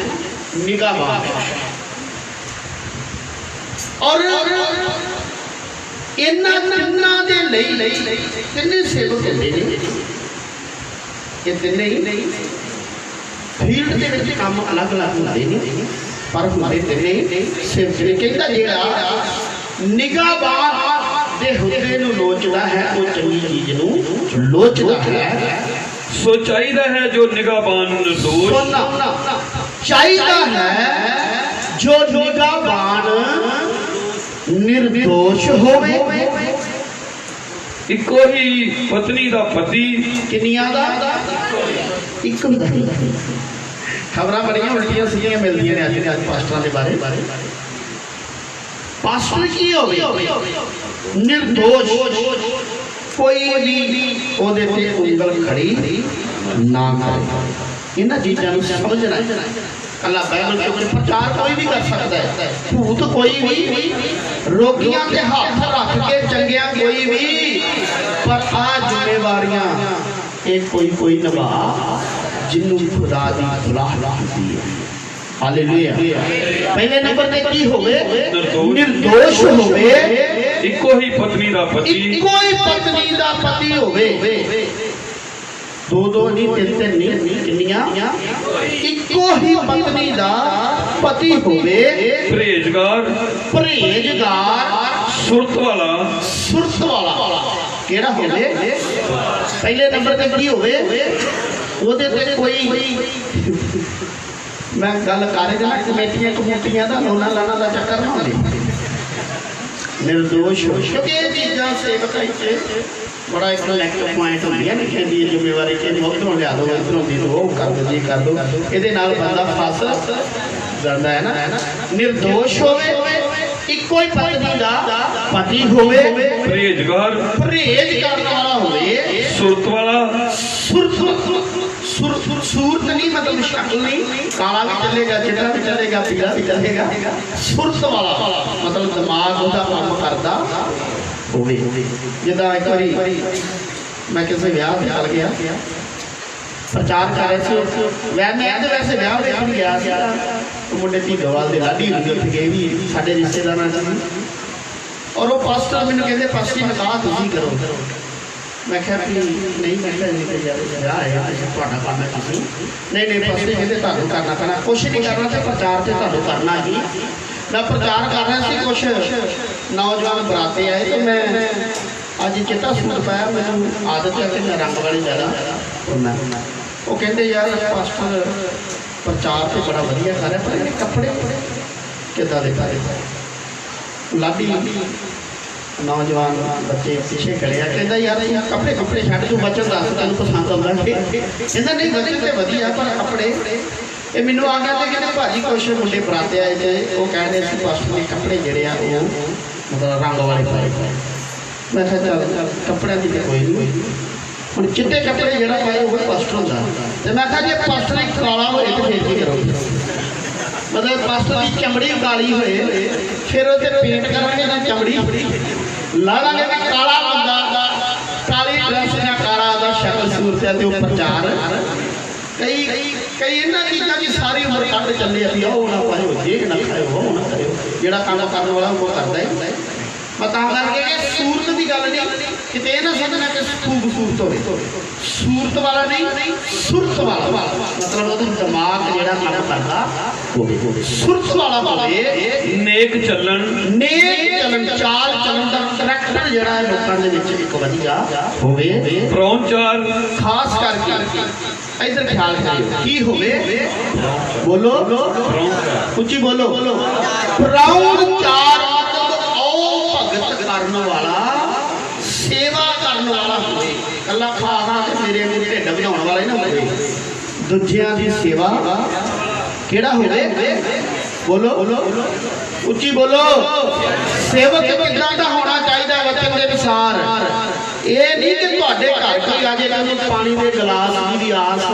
निगाहबान और इन्हां तिन्नां दे लई तिन्ने सेवक होंदे ने ये तिन्ने ही फील्ड दे विच काम अलग अलग होंदे ने पर हुंदे तिन्ने सेवक ने कहंदा जेड़ा निगाहबान दे हुदे नूं लोचदा है वो चंगी चीज नूं लोचदा है सो चाहिदा है जो निगाहबान दोष चाहिदा है जो निगाहबान निर्दोष होवे इको ही पत्नी दा पति किन्नियां दा इक खबरां बड़ियां उल्टियां सीधियां मिलदियां ने अज पास्टरां दे बारे पास्टर की होवे निर्दोष कोई भी ओदे ते उंगल खड़ी ना करे इन्हां चीज़ां नूं समझना कला बाइबल के प्रचार कोई भी कर सकता है भूत कोई भी रोगियां के हाथ रख के चंगिया कोई भी पर आ जिम्मेवारियां एक कोई निभा जिन्हों खुदा दी सलाह होती है हालेलुया पहले नंबर ते की होवे निर्दोष होवे इको ही पत्नी दा पति होवे दो नहीं 3 नहीं किन्नियां इको ही पत्नी दा पति होवे परहेजगार सुरत वाला केड़ा होवे पहले नंबर ते की होवे ओदे ते कोई मैं गल कर रहा कमेटियां कमूटियां दा लोना लाना दा चक्कर ना होवे निर्दोष क्योंकि ये चीज़ां सेवकाई च बड़ा एक कलेक्टिव पॉइंट होंदी है ना कहंदी जिम्मेवारी कि उधरों लिया दो इधरों दी दो कर दो जी कर दो इहदे नाल बंदा फस जांदा है ना निर्दोष होवे इको ही पत्नी दा पति होवे परहेजगार करने वाला होवे सुरत वाला सूरत नहीं मतलब शक्ल नहीं, काला भी चलेगा, चिट्टा भी चलेगा, पीला भी चलेगा। सुरत वाला मतलब दिमाग ਉਹਦਾ ਕੰਮ ਕਰਦਾ ਹੋਵੇ। ਜਿੱਦਾਂ ਇੱਕ ਵਾਰੀ ਮੈਂ ਕਿਸੇ ਵਿਆਹ ਤੇ ਚਲ ਗਿਆ, ਪ੍ਰਚਾਰ ਕਰ ਰਹੇ ਸੀ। ਵੈਸੇ ਵਿਆਹ ਵੇਖਣ ਗਿਆ ਸੀ, ਉਹ ਮੁੰਡੇ ਢੀਂਗੋਵਾਲ ਦੇ ਲਾਡੀ ਹੁੰਦੇ ਉੱਥੇ ਗਏ ਵੀ ਸਾਡੇ ਰਿਸ਼ਤੇਦਾਰਾਂ ਚ ਸੀ। ਔਰ ਉਹ ਪਾਸਟਰ ਮੈਨੂੰ ਕਹਿੰਦੇ ਪਾਸਟਰ ਨਿਕਾਹ ਤੁਸੀਂ ਕਰੋ। मैं क्या नहीं मैं विआह है ਤੁਹਾਡਾ ਕਰਨਾ ਤੁਸੀਂ नहीं ਪਾਸੇ ਕਹਿੰਦੇ ਤੁਹਾਨੂੰ ਕਰਨਾ ਪੈਣਾ। ਕੁਛ ਨਹੀਂ ਕਰਨਾ ਤੇ ਪ੍ਰਚਾਰ ਤੇ ਤੁਹਾਨੂੰ ਕਰਨਾ ਹੀ। मैं प्रचार कर रहा ਸੀ, कुछ नौजवान बराते आए तो मैं ਅੱਜ चिट्टा सूट पाया। मैंने आदत है कि मैं रंग वाली ज़्यादा पाना। वो कहते यार पास्टर प्रचार तो बड़ा वधिया कर रहा, पर कपड़े किदा दे लाडी नौजवान बच्चे पीछे खड़े आ। कहता यार कपड़े कपड़े छड़ तू बचन दस तेन पसंद आता कहता नहीं बचन तो वधिया पर कपड़े ये मैनू आ गया। तो कहते भाजी कुछ मुंडे बराते आए थे, वो कह रहे थे पास्टर के कपड़े जोड़े आ मतलब रंग वाले पाए। मैं चल कपड़े की तो कोई नहीं, हम चिट्टे कपड़े जोड़ा पाए वो पास्टर होंगे। तो मैं जो पास्टर एक काला हो तो फिर की करोगे, मतलब पास्टर की चमड़ी काली होए फिर वो पेंट करेंगे ना चमड़ी ला लांगे भी काला बंदा काली ड्रेस या काला दा शक्ल सूरत है ते प्रचार कई कई इन्हां चीज़ां की सारी उम्र कट चले अभी वो ना पाओ जे ना खाओ वो ना करो जेड़ा काम करने वाला वो करता है। बता करके सूरत की गल नहीं किते ना समझना कि खूबसूरत हो सूरत वाला नहीं सुरत वाला मतलब वो दिमाग जेड़ा काम करता होवे सुरत वाला होवे। नेक चलन चाल चलन दा करैक्टर जेड़ा है लोकां दे विच इक वधिया होवे। प्रौनचार खास करके इधर ख्याल करियो की होवे बोलो उच्ची बोलो प्रौनचार करने वाला सेवा करने वाला होवे। कला खा खा के मेरे ढिड भजाउण वाला ना होवे, दूजियां दी सेवा केड़ा होवे बोलो उच्ची बोलो। सेवक किदां दा होना चाहिए वचन दे अनुसार। ये नहीं कि तुहाडे घर कोई आ जाए कि पानी दे गिलास की आस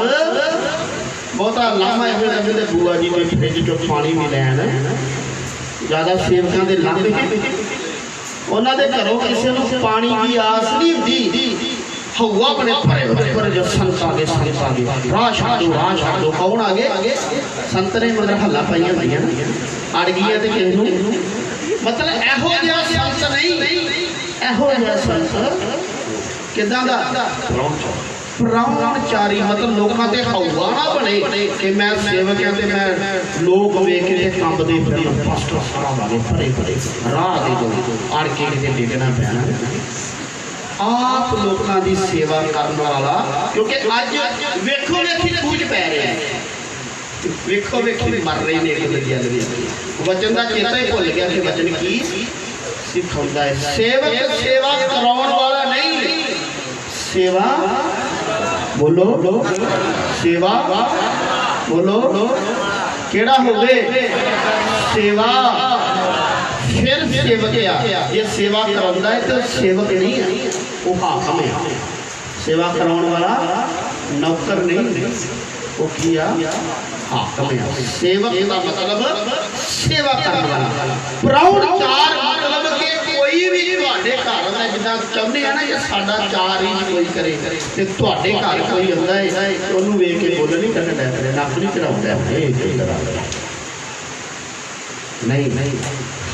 बहुता लामा है बुआ जी के फ्रिज चो पानी भी लैन ज़्यादा सेवकों के लामे उन्होंने घरों किसी को पानी की आस नहीं होती। हवा बने पर जब संत आ गए राह छाड़ दो कौन आ गए संत ने मतलब हल्ला पाइया हुई अड़ गई तो किसी मतलब एहो जिहा संत नहीं एहो जिहा संत किदां दा प्रौनचारी मतलब लोगों के हवा ना बने कि मैं सेवक है तो मैं लोग वेख के कंबदे फिर पास्टर साहब आ गए भरे भरे राह दे दो अड़ के किते डिगना पैना। आप लोगों की सेवा करने वाला क्योंकि अज वेखो वेखी कूच पै रहे हैं वेखो वेखी मर रहे हैं एक दूजे वचन का चेता ही भुल गया कि वचन की सिखाता है। सेवक सेवा कराने वाला नहीं सेवा बोलो सेवा बोलो केड़ा होवे सेवा फिर सेवक ये सेवा कराउंदा है तो सेवक नहीं है वो हाकम है। सेवा कराउण वाला नौकर नहीं वो किया हाकम है। सेवक का मतलब सेवा करने वाला। प्रौनचार मतलब कि कोई भी तुहाडे घर में जिद्दां चाहुंदे आ ना कि साडा चार ही कोई करे ते तुहाडे घर कोई आंदा है ओनू वेख के बोल नहीं करना करे नक नहीं चढ़ाउंदा है नहीं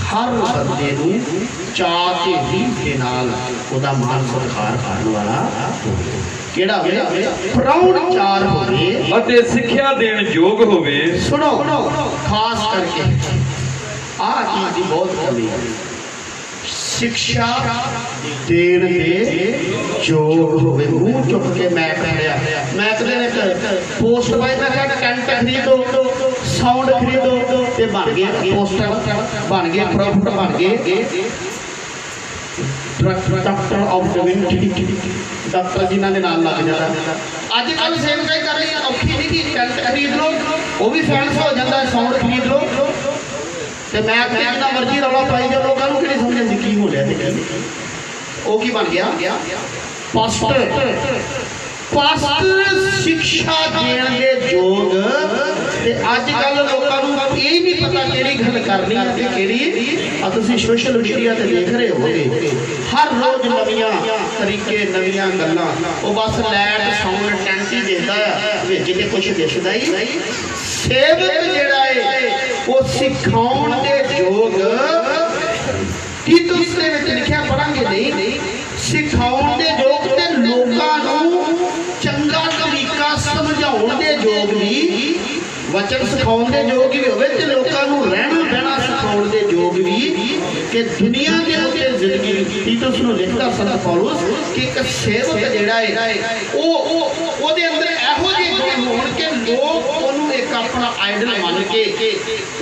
हर बंदे नूं चाह के रीत के नाल ओदा मान सत्कार करने वाला केड़ा होवे प्रौनचार होवे अते सिक्ख्या देण योग होवे। सुनो खास करके आ चीज की बहुत कमी है शिक्षा देण दे योग होवे। मुंह चुप के मैं कहया मैं एक दिन एक पोस्ट पाई मैं कहा कंट खरीदो साउंड खरीदो ते बन गए पोस्टर बन गए प्रॉफिट बन गए डॉक्टर ऑफ डिविनिटी डॉक्टर जिन्होंने नाम लग जाता अजकल सेवा करनी औखी नहीं कि कंट खरीद लो वो भी फैंस हो जाता है साउंड खरीद लो तो मैं जितना मर्जी रौला पाई जाओ लोगों को नहीं समझ आती की हो रहा वो की बन गया ਪਾਸਟਰ ਸਿੱਖਿਆ ਦੇਣ ਦੇ ਯੋਗ ਤੇ ਅੱਜ ਕੱਲ ਲੋਕਾਂ ਨੂੰ ਇਹ ਨਹੀਂ ਪਤਾ ਕਿਹੜੀ ਗੱਲ ਕਰਨੀ ਹੈ ਤੇ ਕਿਹੜੀ ਆ ਤੁਸੀਂ ਸੋਸ਼ਲ ਮੀਡੀਆ ਤੇ ਦੇਖ ਰਹੇ ਹੋਗੇ ਹਰ ਰੋਜ਼ ਨਵੀਆਂ ਤਰੀਕੇ ਨਵੀਆਂ ਗੱਲਾਂ ਉਹ ਬਸ ਲਾਈਟ ਸਾਊਂਡ ਟੈਂਟੀ ਦੇਦਾ ਆ ਵਿੱਚ ਤੇ ਕੁਝ ਦਿਸਦਾ ਹੀ ਨਹੀਂ ਸੇਵਕ ਜਿਹੜਾ ਹੈ ਉਹ ਸਿਖਾਉਣ ਦੇ ਯੋਗ ਤੀਤੁਸ ਦੇ ਵਿੱਚ ਲਿਖਿਆ ਪੜਾਂਗੇ ਨਹੀਂ ਸਿਖਾਉਣ ਦੇ ਯੋਗ ਤੇ ਲੋਕਾਂ ਨੂੰ ਚੰਗਾ ਤਰੀਕਾ ਸਮਝਾਉਣ ਦੇ ਯੋਗ ਵੀ वचन सिखाने के योग भी होवे ते लोकां नूं रहना बहना सिखाने के योग भी कि दुनिया के उत्ते जिंदगी तीतुस नूं लिखदा संत पौलुस कि एक सेवक जिहड़ा है ओहदे अंदर इहो ਜਿਹੇ गुण होण कि लोग ओनू एक अपना आइडल मान के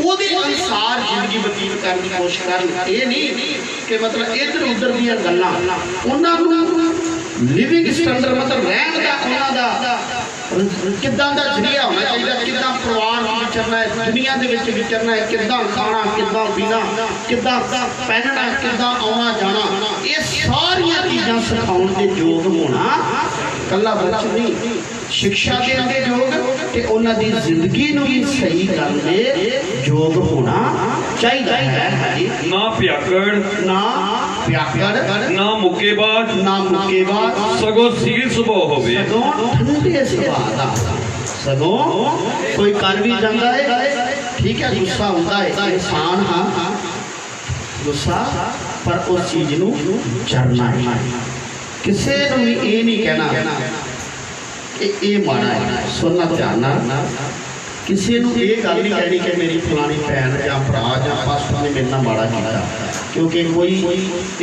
ओहदे अनुसार जिंदगी बतीत करने की कोशिश करन ये नहीं कि मतलब इधर उधर दी गल्लां उन्हां नूं लिविंग स्टैंडर्ड मतलब रहन दा उन्हां दा किदां दा जरिया होना चाहिए किदां परिवार विचरना है दुनिया दे विच विचरना है किदां खाना किदां पीना किदां पहनना किदां आना जाना ये सारियां चीज़ां सिखाउण दे योग होना कल्ला बच्चा नहीं शिक्षा देण दे योग ते उन्हां दी जिंदगी नूं भी सही करन दे योग होना चाहिए है ना भ्याकड़ ना मुक्केबाज सगों सील सुभाव होवे ठंडे सुभाव दा सगों कोई कर भी जाता है ठीक है गुस्सा होता है इंसान हाँ गुस्सा पर उस चीज नूं चरना है किसी नूं भी ये नहीं कहना ये माड़ा है सुनना ध्यान नाल किसी नूं ये गल नहीं कहनी कि मेरी फलानी भैन या भरा या पास्टर ने मेरे नाल माड़ा कीता क्योंकि कोई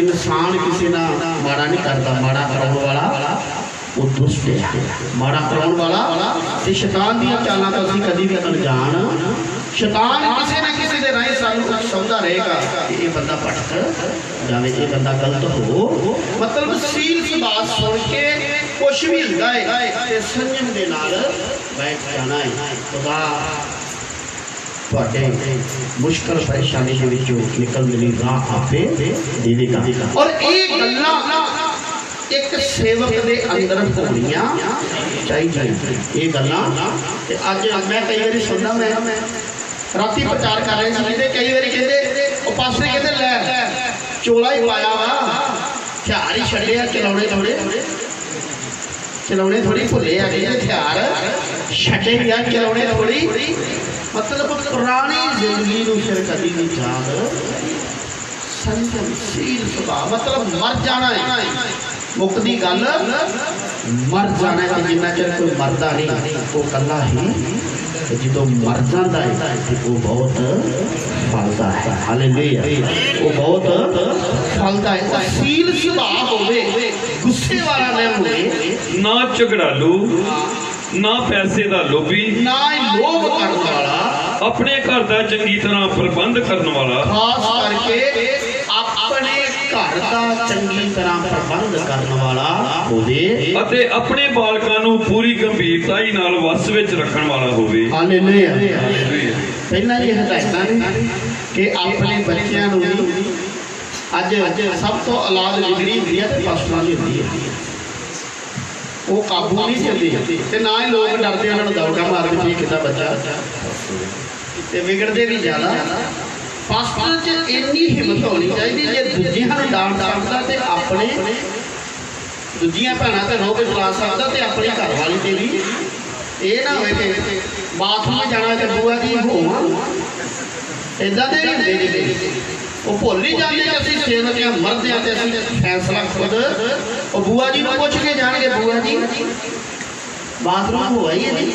इंसान किसी ना माड़ा नहीं करता माड़ा कराने वाला वो दुष्ट है माड़ा कराने वाला ते शैतान दी चालां तो असीं कदी भी अनजान शैतान किसी ना किसी दे राही सानूं समझदा रहेगा कि ये बंदा भटक जावे ये बंदा गलत हो मतलब सील सुभाव सुन के कुछ भी हुंदा है ते संयम दे नाल बैठ जाना है खुदा मुश्किल परेशानी के विचों निकलने की राह आपे देवेगा और ये गल्लां एक सेवक दे अंदर होनियां चाहिए ये गल्लां ते अज मैं कई बार सुनदा मैं राती प्रचार कर रहे थे कई बार कहते ओ पासे कहते लै चोला ही पाया वा हथियार ही छड़े चलाने थोड़ी भुले है हथियार छड़े भी आ चलाने थोड़ी मतलब पुरानी जिंदगी नूं फिर कभी नहीं याद संयमशील सुभाव मतलब मर जाना है मुक्ति गल मर जाना है जिन्ना चਿਰ कोई मरदा नहीं वो कला ही जो मर जाता है वो बहुत फलता है हालेलुया वो बहुत फलता है सील सुभाव होवे गुस्से वाला ना होवे ना झगड़ालू ना पैसे दा लोभी ना लोभ करने वाला अपने घर दा चंगी तरह प्रबंध करने वाला खास करके अपने घर दा चंगी तरह प्रबंध करने वाला होवे अते अपने बालकां नूं पूरी गंभीरताई नाल वस विच रखण वाला होवे हालेलुया पहला ये हदायतां ने कि अपने बच्चों नूं भी अज सब तो औलाद जिगरी हुंदी है ते पास्टरां दी हुंदी है वो काबू नहीं चलती ते ना ही लोग डरते उन्होंने दौड़ा मारते भी कितना बच्चा ते बिगड़ते भी ज़्यादा पास्टर च इन्नी हिम्मत होनी चाहिए जे दूजियां नूं डांट सकदा ते अपने दूजियां भैणां ते रोक चला सकदा ते अपनी घरवाली ते भी ये ना होए कि बाथरूम जाना ते बुआ जी होवां इदां दे हुंदे ने वो भुल ही जाते कि असं सेवक हैं मर्द हैं तो असं फैसला खुद और बुआ जी को पूछ के जाएंगे बुआ जी बाथरूम हो आइए नहीं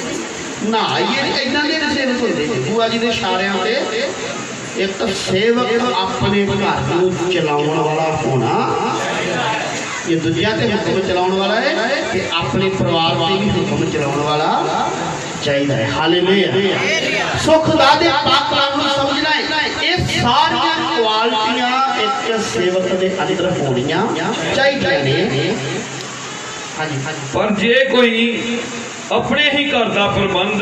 नहाइए नहीं इदा के सेवक होते बुआ जी के इशारियां से एक तो सेवक अपने घर को चलाने वाला होना ये दूजिया से हुक्म चलाने वाला है कि अपने परिवार से भी हुक्म चलाने वाला चाहिए हालेलुया सो खुदा दे पाक कलाम नूं समझना है ये सारियां क्वालिटियां एक सेवक दे अंदर होनियां चाहिए ने पर जे कोई अपने ही घर का प्रबंध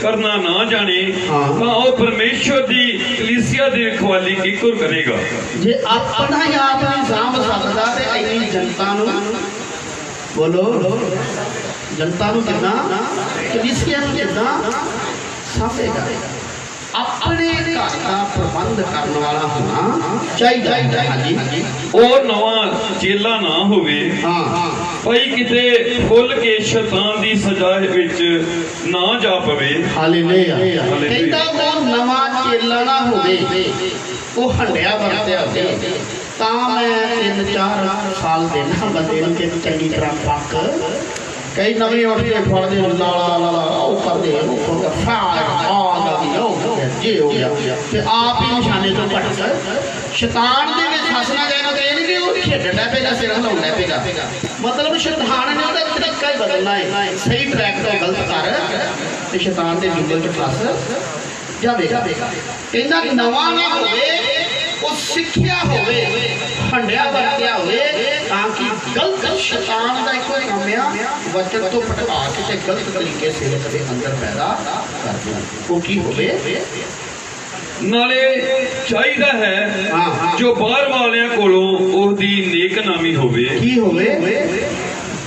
करना ना जाने तो वो परमेश्वर की कलीसिया की रखवाली किकुर करेगा जे अपना ही आप नहीं सामभ सकदा ते इन्नी जनता नूं बोलो जनता नूं कितना कलीसिया नूं कितना साफेगा अपने घर का प्रबंध करने वाला होना चाहिए। हाँ जी ਉਹ ਨਵਾਂ ਚੇਲਾ ਨਾ ਹੋਵੇ हाँ ਭਾਈ ਕਿਤੇ ਫੁੱਲ ਕੇ ਸ਼ੈਤਾਨ ਦੀ ਸਜ਼ਾ ਵਿੱਚ ਨਾ ਜਾ ਪਵੇ। ਹਾਲੇਲੂਇਆ ਕਹਿੰਦਾ ਉਹ ਨਵਾਂ ਚੇਲਾ ਨਾ ਹੋਵੇ ਉਹ ਹੰਡਿਆ ਵਰਤਿਆ ਹੋਵੇ ਤਾਂ ਮੈਂ 3-4 ਸਾਲ ਦੇਣਾ ਬੰਦੇ ਨੂੰ ਕਿ ਚੰਗੀ ਤਰ੍ਹਾਂ ਪੱਕ ਕਈ ਨਵੇਂ ਉੱਠ ਕੇ ਫੜਦੇ ਲਾਲਾ ਲਾਲਾ ਉਹ ਕਰਦੇ ਉਹ ਫਾਇਰ ਆ ਗਈ ਉਹ ਜੇ ਹੋ ਗਿਆ ਤੇ ਆਪ ਹੀ ਨਿਸ਼ਾਨੇ ਤੋਂ ਭਟਕ ਸ਼ੈਤਾਨ ਦੇ ਵਿੱਚ ਫਸਣਾ ਜਾਏ ਨਾ ਤੇ ਇਹ ਨਹੀਂ ਕਿ ਉਹ ਖੇਡਣਾ ਪਏਗਾ ਸਿਰ ਹਿਲਾਉਣਾ ਪਏਗਾ ਮਤਲਬ ਸ਼ੈਤਾਨ ਨੇ ਉਹਦਾ ਤਰੀਕਾ ਹੀ ਬਦਲਣਾ ਹੈ ਸਹੀ ਟਰੈਕ ਤੋਂ ਗਲਤ ਕਰ ਤੇ ਸ਼ੈਤਾਨ ਦੇ ਜੁਗਲ 'ਚ ਫਸ ਜਾਵੇਗਾ ਕਹਿੰਦਾ ਨਵਾਂ ਨਾ ਹੋਵੇ ਉਹ ਸਿੱਖਿਆ ਹੋਵੇ ਹੰਡਿਆ ਵਰਤਿਆ ਹੋਵੇ ਤਾਂ ਕਿ ਗਲਤ ਸ਼ੈਤਾਨ ਦਾ ਇੱਕੋ ਕੰਮ ਆ ਵਚਨ ਤੋਂ ਭਟਕਾ ਕੇ ਤੇ ਗਲਤ ਤਰੀਕੇ ਸੇਵਕ ਦੇ ਅੰਦਰ ਪੈਦਾ ਕਰ ਦੇਣਾ ਉਹ ਕੀ ਹੋਵੇ ਨਾਲੇ ਚਾਹੀਦਾ ਹੈ ਜੋ ਬਾਹਰ ਵਾਲਿਆਂ ਕੋਲੋਂ ਉਹਦੀ ਨੇਕ ਨਾਮੀ ਹੋਵੇ। ਕੀ ਹੋਵੇ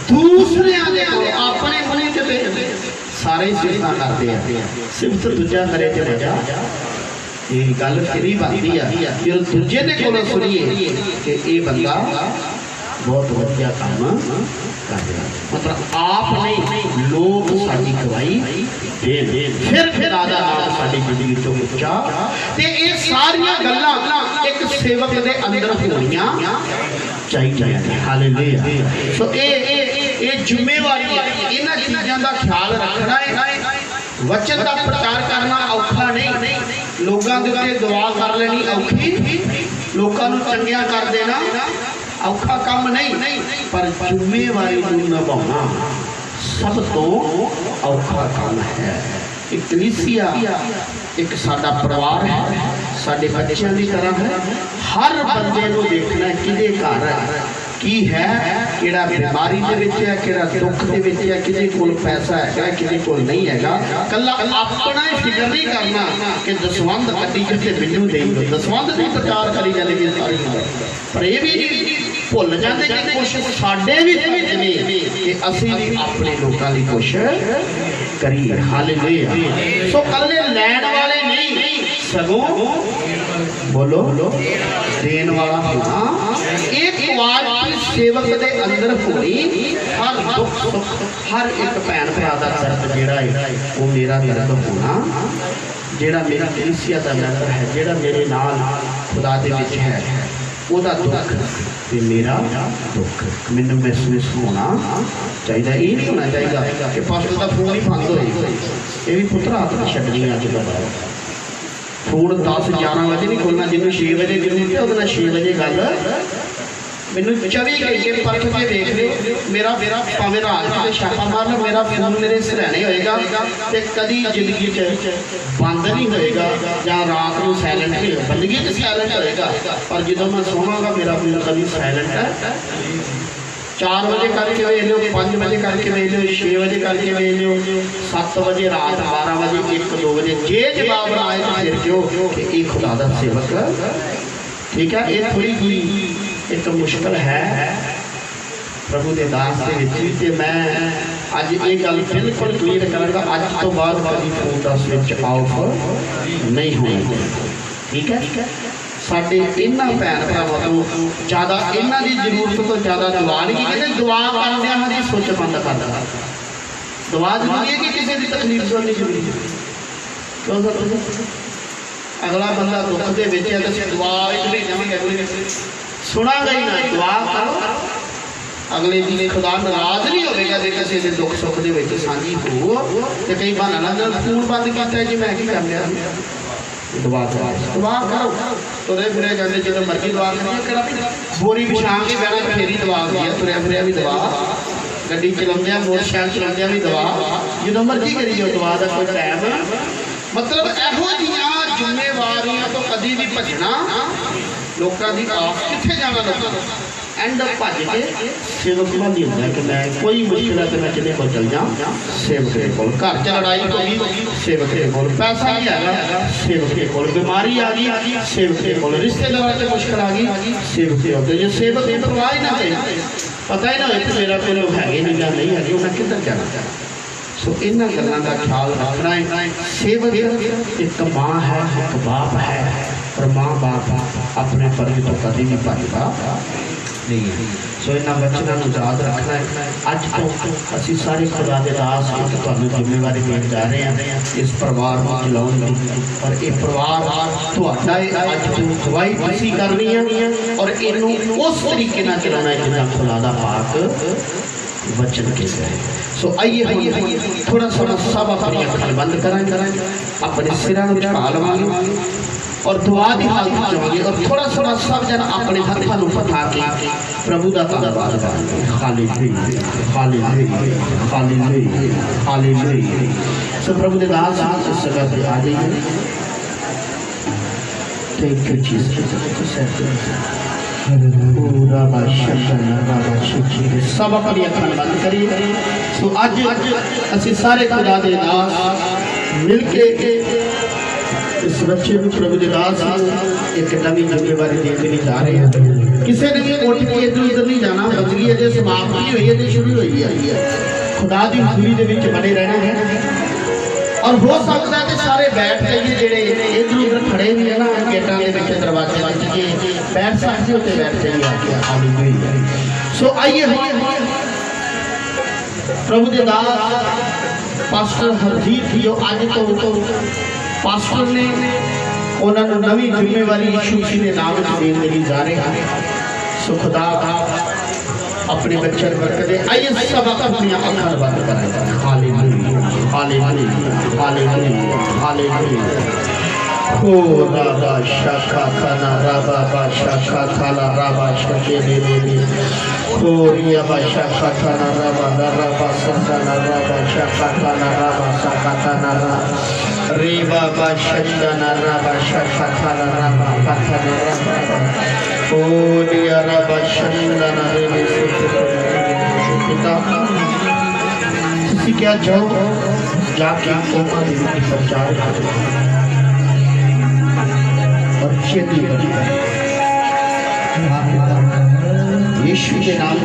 ਦੂਸਰਿਆਂ ਦੇ ਕੋਲ ਆਪਣੇ ਮੂੰਹ ਤੇ ਸਾਰੇ ਸਿਫਤਾਂ ਕਰਦੇ ਆ ਸਿਫਤ ਦੂਜਾ ਕਰੇ ਤੇ ਵਜਾ ਇਹ ਗੱਲ ਕਿਹੜੀ ਬਣਦੀ ਆ ਜਦੋਂ ਦੂਜੇ ਦੇ ਕੋਲੋਂ ਸੁਣੀਏ ਕਿ ਇਹ ਬੰਦਾ ਬਹੁਤ ਵਧੀਆ ਕੰਮ ਕਰ ਰਿਹਾ ਮਤਲਬ ਆਪ ਨਹੀਂ ਲੋਕ ਸਾਡੀ ਗਵਾਹੀ ਦੇ ਫਿਰ ਆਦਾ ਨਾਮ ਸਾਡੀ ਜ਼ਿੰਦਗੀ ਤੋਂ ਉੱਚਾ ਤੇ ਇਹ ਸਾਰੀਆਂ ਗੱਲਾਂ ਇੱਕ ਸੇਵਕ ਦੇ ਅੰਦਰ ਹੋਣੀਆਂ ਚਾਹੀਦੀਆਂ ਨੇ। ਹਾਲੇਲੂਇਆ ਸੋ ਇਹ ਜ਼ਿੰਮੇਵਾਰੀ ਹੈ ਇਹਨਾਂ ਚੀਜ਼ਾਂ ਦਾ ਖਿਆਲ ਰੱਖਣਾ ਹੈ। वचन का प्रचार करना औखा नहीं लोगों के उत्ते दुआ कर लेनी औखी लोगों को चंगिया कर देना औखा काम नहीं पर जिम्मेवारी निभाना सब तो औखा काम है। एक कलीसिया एक साडा परिवार है साडे बच्चों की तरह है हर बंदे को देखना किदे घर है की है किहड़ा बीमारी दे विच है किहड़ा दुख दे विच है किसी कोल पैसा है किसी कोल नहीं हैगा कल्ला अपना ही फिक्र नहीं करना कि दसवंध कट्टी जिथे बिल्लू दे दो दसवंध दी प्रचार करी जाने की सारी पर ये भी भुल जाते कि कुछ साडे भी ने कि असीं भी अपने लोकां दी कोशिश करिए। हालेलुया सो कल्ले लैण वाले नहीं सगों बोलो देन वाला होना एक आवाज सेवक दे अंदर होनी हर दुख सुख हर एक भैन भरा दा दर्द जेड़ा है वो मेरा दर्द होना जेड़ा मेरा कलीसिया दा मैंबर है जेड़ा मेरे नाल खुदा दे विच है ओदा दुख ते मेरा दुख मैनूं महसूस होना चाहिए। ये नहीं होना चाहिए कि पास्टर दा फोन ही बंद होए ये भी पुत्र हाथ में छड्डनी अज कल फोन 10-11 बजे नहीं खोलना जिन्होंने 6 बजे जरूरत है वो 6 बजे गल मैनू 24 घंटे परख के देख लो मेरा भावें रात के छापा मार लो मेरा फोन मेरे सिरहने होएगा तो कभी जिंदगी बंद नहीं होएगा या रात को साइलेंट नहीं बंदगी तो साइलेंट होएगा पर जो मैं सोवांगा मेरा फोन कभी साइलेंट है 4 बजे करके वे लो 5 बजे करके वे लो 6 बजे करके वे लो 7 बजे रात 12 बजे 1-2 बजे जे जवाब आए तो फिर क्यों कि एक खुदा दा सेवक ठीक है ये थोड़ी जी एक मुश्किल है प्रभु के दास के विच ते मैं अज ये गल बिल्कुल क्लीयर करांगा अज तो बाद कभी फोन का स्विच ऑफ नहीं होना ठीक है साडे इन्हां भैन भरावां तो ज़्यादा इन्हां दी जरूरत तो ज़्यादा दुआ नहीं कहते दुआ करदे हां जी सोच बंद कर देना दुआ जरूरी है कि किसी की तकलीफ सुननी जरूरी है क्यों सर अगला बंदा दुख के विच है तो दुआ एक महीने अगले सुनांगा ही ना दुआ करो अगले दिन खुदा नाराज नहीं होगा जे किसी के दुख सुख के साझी हो तो कई बहाना ना फोन बंद किया जी मैं की कर लिया दुआ करो तुरे फिर जाते जो मर्जी दुआ करिए बोरी बिछा के बहना फिर दुआ करिए तुरया फिर भी दुआ गड्डी चलाਉਂਦਿਆਂ मोटरसाइकिल चलाਉਂਦਿਆਂ भी दुआ जो मर्जी करिए दुआ का कोई टाइम मतलब ਇਹੋ ਜਿਹੀਆਂ ਜ਼ਿੰਮੇਵਾਰੀਆਂ ਤੋਂ कभी भी भजना लोगों की आस कितने जाना लोगों एंड भज के सेवक भाली होंगे कि मैं कोई मुश्किल है तो मैं किसी को चल जाऊँ सेवक के कोल घर च लड़ाई हो गई सेवक के कोल पैसा नहीं है सेवक के कोल बीमारी आ गई सेवक के कोल रिश्तेदार से मुश्किल आ गई सेवक के होते जो सेवक की परवाह ही ना चाहिए पता ही ना हो मेरा कोई लोग है नहीं या नहीं है मैं किधर जाना। सो इन्होंने गलों का ख्याल रखना है। सेवक एक माँ है एक बाप है और माँ बाप अपने पति तो कभी भी भजदा नहीं है। सो इन्होंने बच्चों को याद रखना है। अज तो असी सारे खुदा के दास एक तुहानू जिम्मेवारी देन जा रहे हैं इस परिवार को चलाने की और ये परिवार तुहाडा है। अज तो गवाही तुसीं करनी है और इनू उस तरीके नाल चलाना है जिन्ना खुदा दा पाक वचन के है। सो आइए थोड़ा थोड़ा सब अपनी अखां बंद कराएं अपने सिरां नूं झुका लवांगे और दुआ की हालत जावांगे और थोड़ा थोड़ा सब जन अपने हत्थां नूं पथा के प्रभु का धन्यवाद करेंगे। Hallelujah hallelujah hallelujah hallelujah. So प्रभु के दास इस जगह पर आ जाइए। Thank you Jesus. सब अपनी अखां बंद करिए। सो अज असीं सारे खुदा दे दास मिल के इस बच्चे को प्रभु दे दास एक नवी जिम्मेवारी देने जा रहे हैं। किसी ने भी उठ के इधर उधर नहीं जाना। बजली अजे समाप्त नहीं हुई है शुरू हुई है। खुदा की हजूरी दे विच बने रहना है और हो सकता है कि सारे बैठ जाइए जेडे इधर उधर खड़े भी है ना गेटां दे विच दरवाजे के बैठ सकते हो तो बैठ जाइए आके। हालेलुया। सो आइए प्रभु दे दास पास्टर हरजीत जो अज तो पास्टर ने उन्होंने नवी जिम्मेवारी यीशु मसीह के नाम देने के लिए जा रहे हैं। सो खुदा अपने बच्चे बरकत दे। आइए सब अपनी अखां बंद करें। Hallelujah hallelujah hallelujah hallelujah. ओ राबा शाखा खाना राबा बा शाखा खाला राबा शके दे दे ओ रिया बा शाखा खाना राबा राबा संताना राबा शाखा खाना राबा शाखा खाना रे बाबा शंदना राबा शाखा खाला राबा पथना राबा ओ रिया राबा शंदना रे पिता किसी क्या जाओ जाके कोमा दे प्रचार करो और खेती करो यीशु के नाम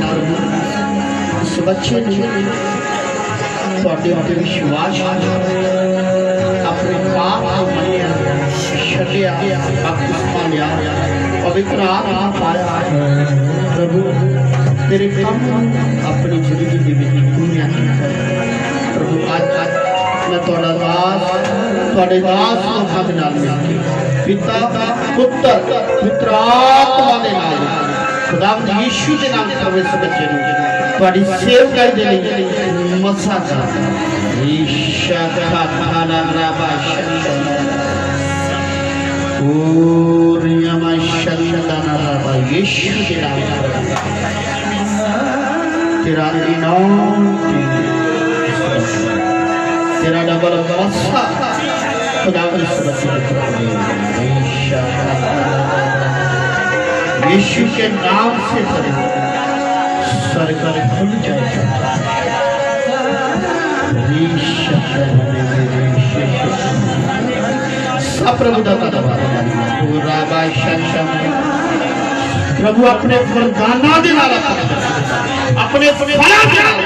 इस बच्चे ने थोड़े अपने विश्वास अपने पाप को मनिया छड्डिया बपतिस्मा लिया पवित्र आत्मा पाया। प्रभु तेरे काम अपनी जिंदगी के विच पूरा प्रभु आज मैं थोड़ा दास को हाथ नाल मिल पिता पुत्र पुत्र आत्मा दे नाल खुदा यीशु के नाम प्रभु इस बच्चे नूं तुहाडी सेवकाई दे लई मसा कर ईशा खाना राबा ओरियमा शंदना राबा यीशु के नाम तेरा इनाम तेरा डबल मसा खुदा इस बच्चे यीशु के नाम से सरकार खुल जाएगा। प्रभु प्रभु अपने वरदाना दे नाल अपने फला दे नाल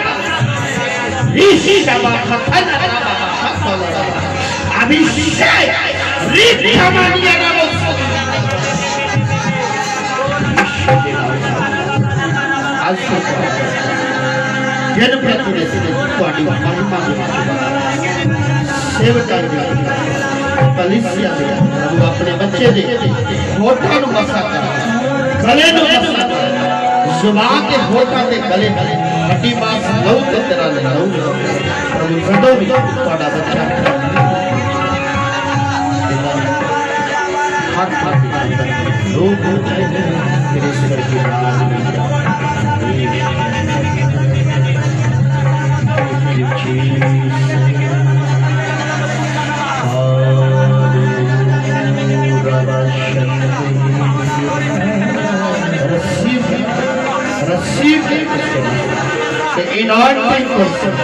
अपने बच्चे होठा मसा कर गले जुबान के होठा के गले हड्डी मांस लहू तो तेरा लहू प्रभु जदों भी तुहाडा बच्चा हाथ लोग मेरे सिर की receive the anointing person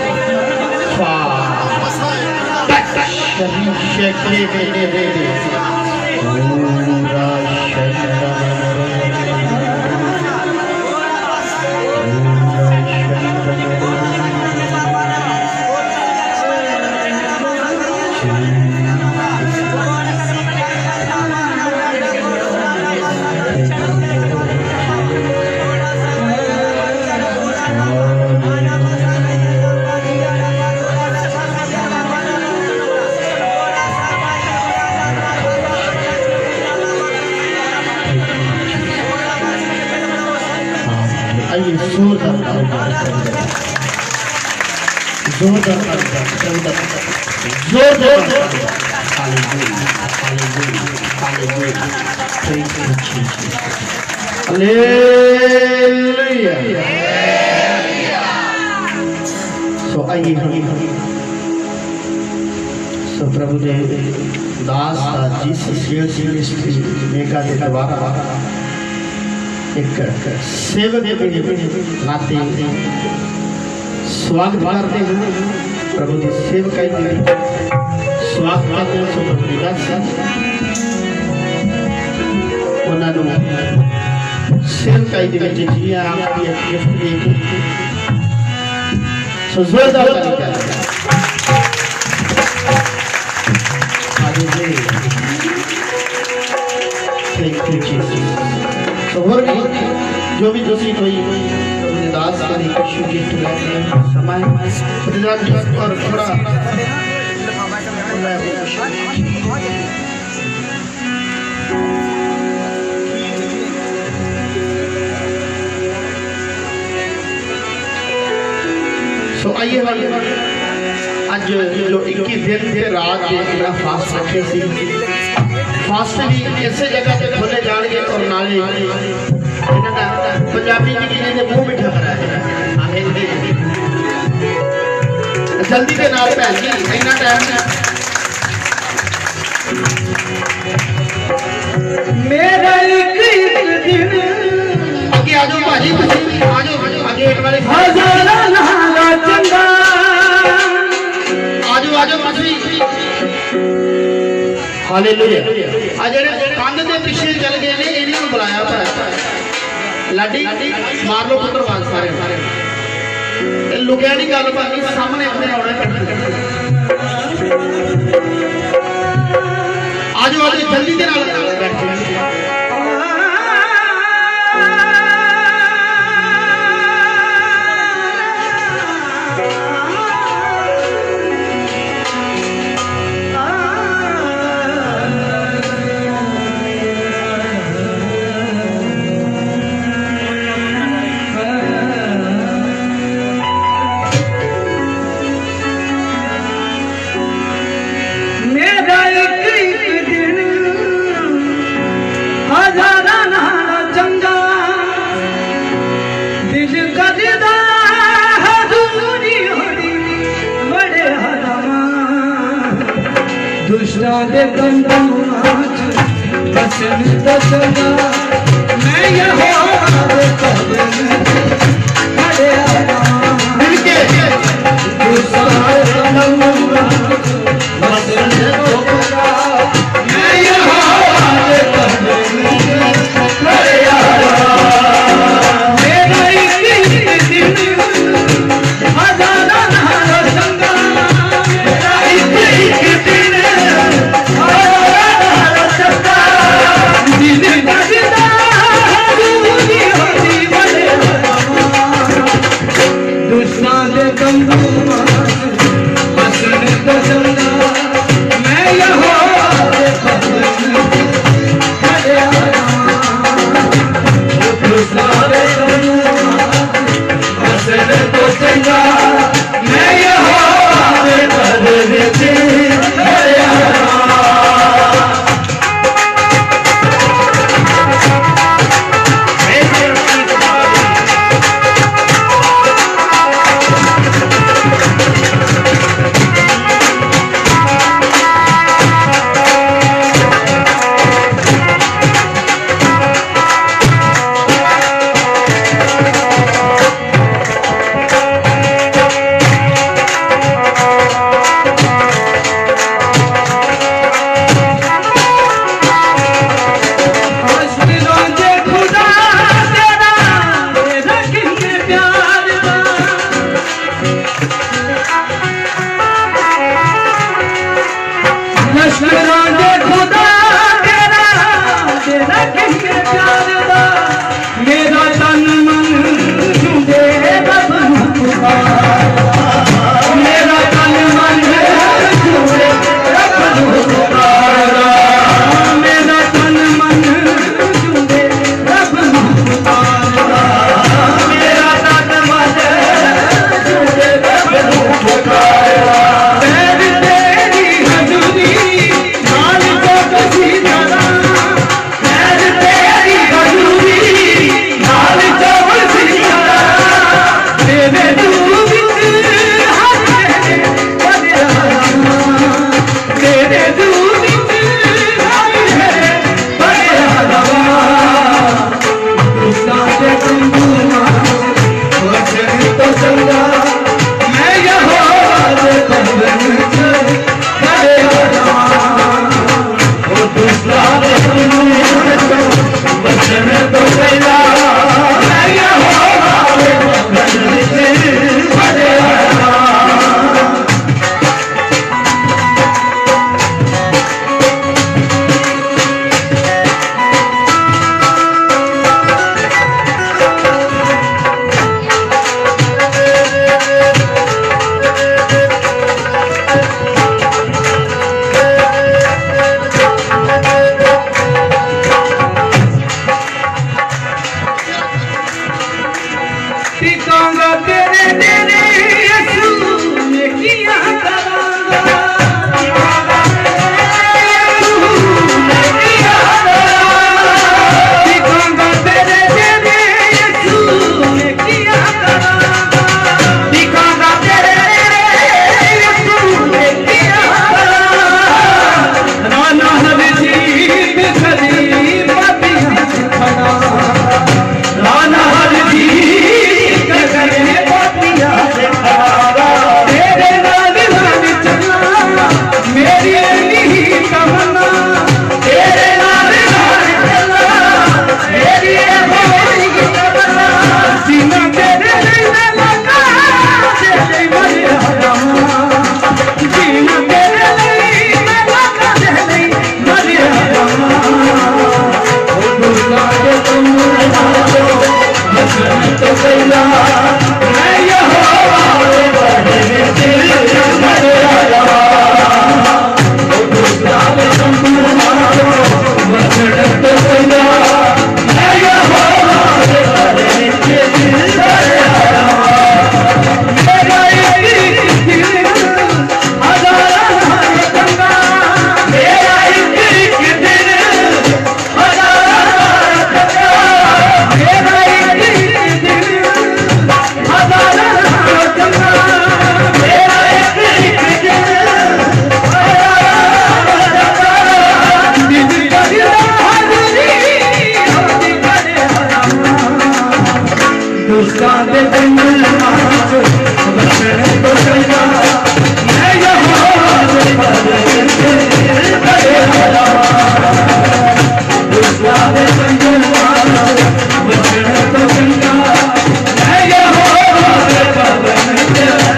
आइए जोरदार सो आइए सो प्रभु ने दास जिस मेघा के द्वारा एक सेवक के नाते स्वागत करते हैं प्रभु की सेवकाई में स्वागत करते हैं सो प्रभु ने दास उन्होंने सेवकाई दे विच जिया आपकी गिफ्ट दे सो जोरदार तालियां थैंक यू जीसस तो और भी जो भी दोषी कोई दास के लिए कुछ गिफ्ट लाते हैं समय खुदावंद और थोड़ा सो आइए आज जो 21 दिन थे रात मेरा फास्ट रखे सी फास्ट भी ऐसे जगह पे खोले जाएंगे और नाले पंजाबी जी ने मुंह मिठा करा है जल्दी के नाल भैन जी इतना टाइम मेरा एक दिन आगे आ जाओ भाजी आ जाओ आगे एक वाले हजारा नाला चंगा आ जाओ मछली हालेलुया आ जेड़े कंध दे पीछे चल गए ने इन्हां नूं बुलाया पर लाडी मार लो पुत्र आवाज सारे लुकिया नहीं गल बात सामने अपने आना आज जल्दी के नाल बैठे दुष्टा दे कंदम बसन दसना मैं यहोवा दे कदम खड़े आना मिलके दुष्टा दे कंदम बसन दसना मैं यहोवा दे कदम खड़े आना मेरा एक दिन हजारा नारा संगा मेरा एक दिन लखरांगे खुदा तेरा तेरा किसके प्यार दा मेरा तन मन झूठे रब नूं पुकारा मेरा तन मन झूठे रब नूं पुकारा मेरा तन मन झूठे रब नूं पुकारा मेरा तन मन झूठे रब नूं पुकारा तेरी हजूरी नाल को कसी तरह तेरी हजूरी नाल को कसी तरह तेरे दूर तेरे दूर तो चंगा मैं यहाँ बंधन दूसरा बचन तो पहला मैं यहाँ बंधन बड़े टिकांगा तेरे तेरे यसू ने किया करांगा टिकांगा तेरे तेरे यसू ने किया करांगा टिकांगा तेरे तेरे यसू ने किया करांगा राना हर जीत खरी पतियां खड़ा राना हर जीत तेरे नाल नाल चलना मेरी यही तमन्ना तेरे नाल नाल चलना मेरी यही तमन्ना जीना तेरे लिए लगा तेरे मरे हरामा जीना तेरे लिए लगा तेरे मरे हरामा ओ दुर्गा के तुम बचन तो पहला मैं यहाँ बड़े दिल बड़े आया ओ दूसरा बचन तो पहला मैं यहाँ बड़े दिल बड़े आया मेरा एक दिल हजार गंगा मेरा एक दिल हजार गंगा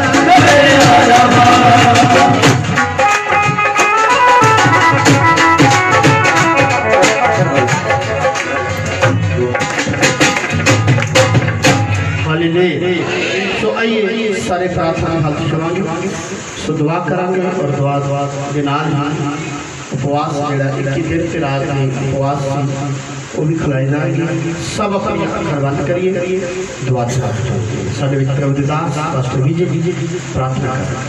मेरा एक दिल तो आइए सारे प्रार्थना हाथ छुड़ाएंगे सो दुआ करांगे और दुआ के नाल उपवास जेड़ा 21 दिन ते रात का उपवास वो भी खिलाई जाएगी सब अपनी अखां बंद करिए दुआ साडे विच प्रभुदास पास्टर विजय प्रार्थना करें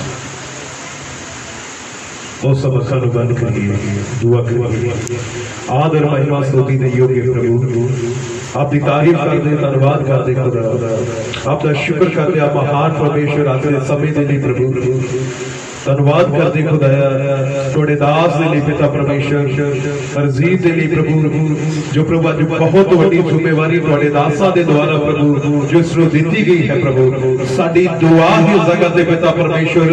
और सब अखां बंद करिए दुआ करिए आदर महिमा स्तुति दे योग्य प्रभु आपकी तारीफ करते धन्यवाद करते खुदा आपका शुक्र करते आप महान परमेश्वर आज के समय के लिए प्रभु धन्यवाद करते खुदाया थोड़े दास के लिए पिता परमेश्वर अजीज के लिए प्रभु जो प्रभु आज बहुत बड़ी जिम्मेवारी थोड़े दासा के द्वारा प्रभु जो इसको दी गई है प्रभु साडी दुआ की जगह से पिता परमेश्वर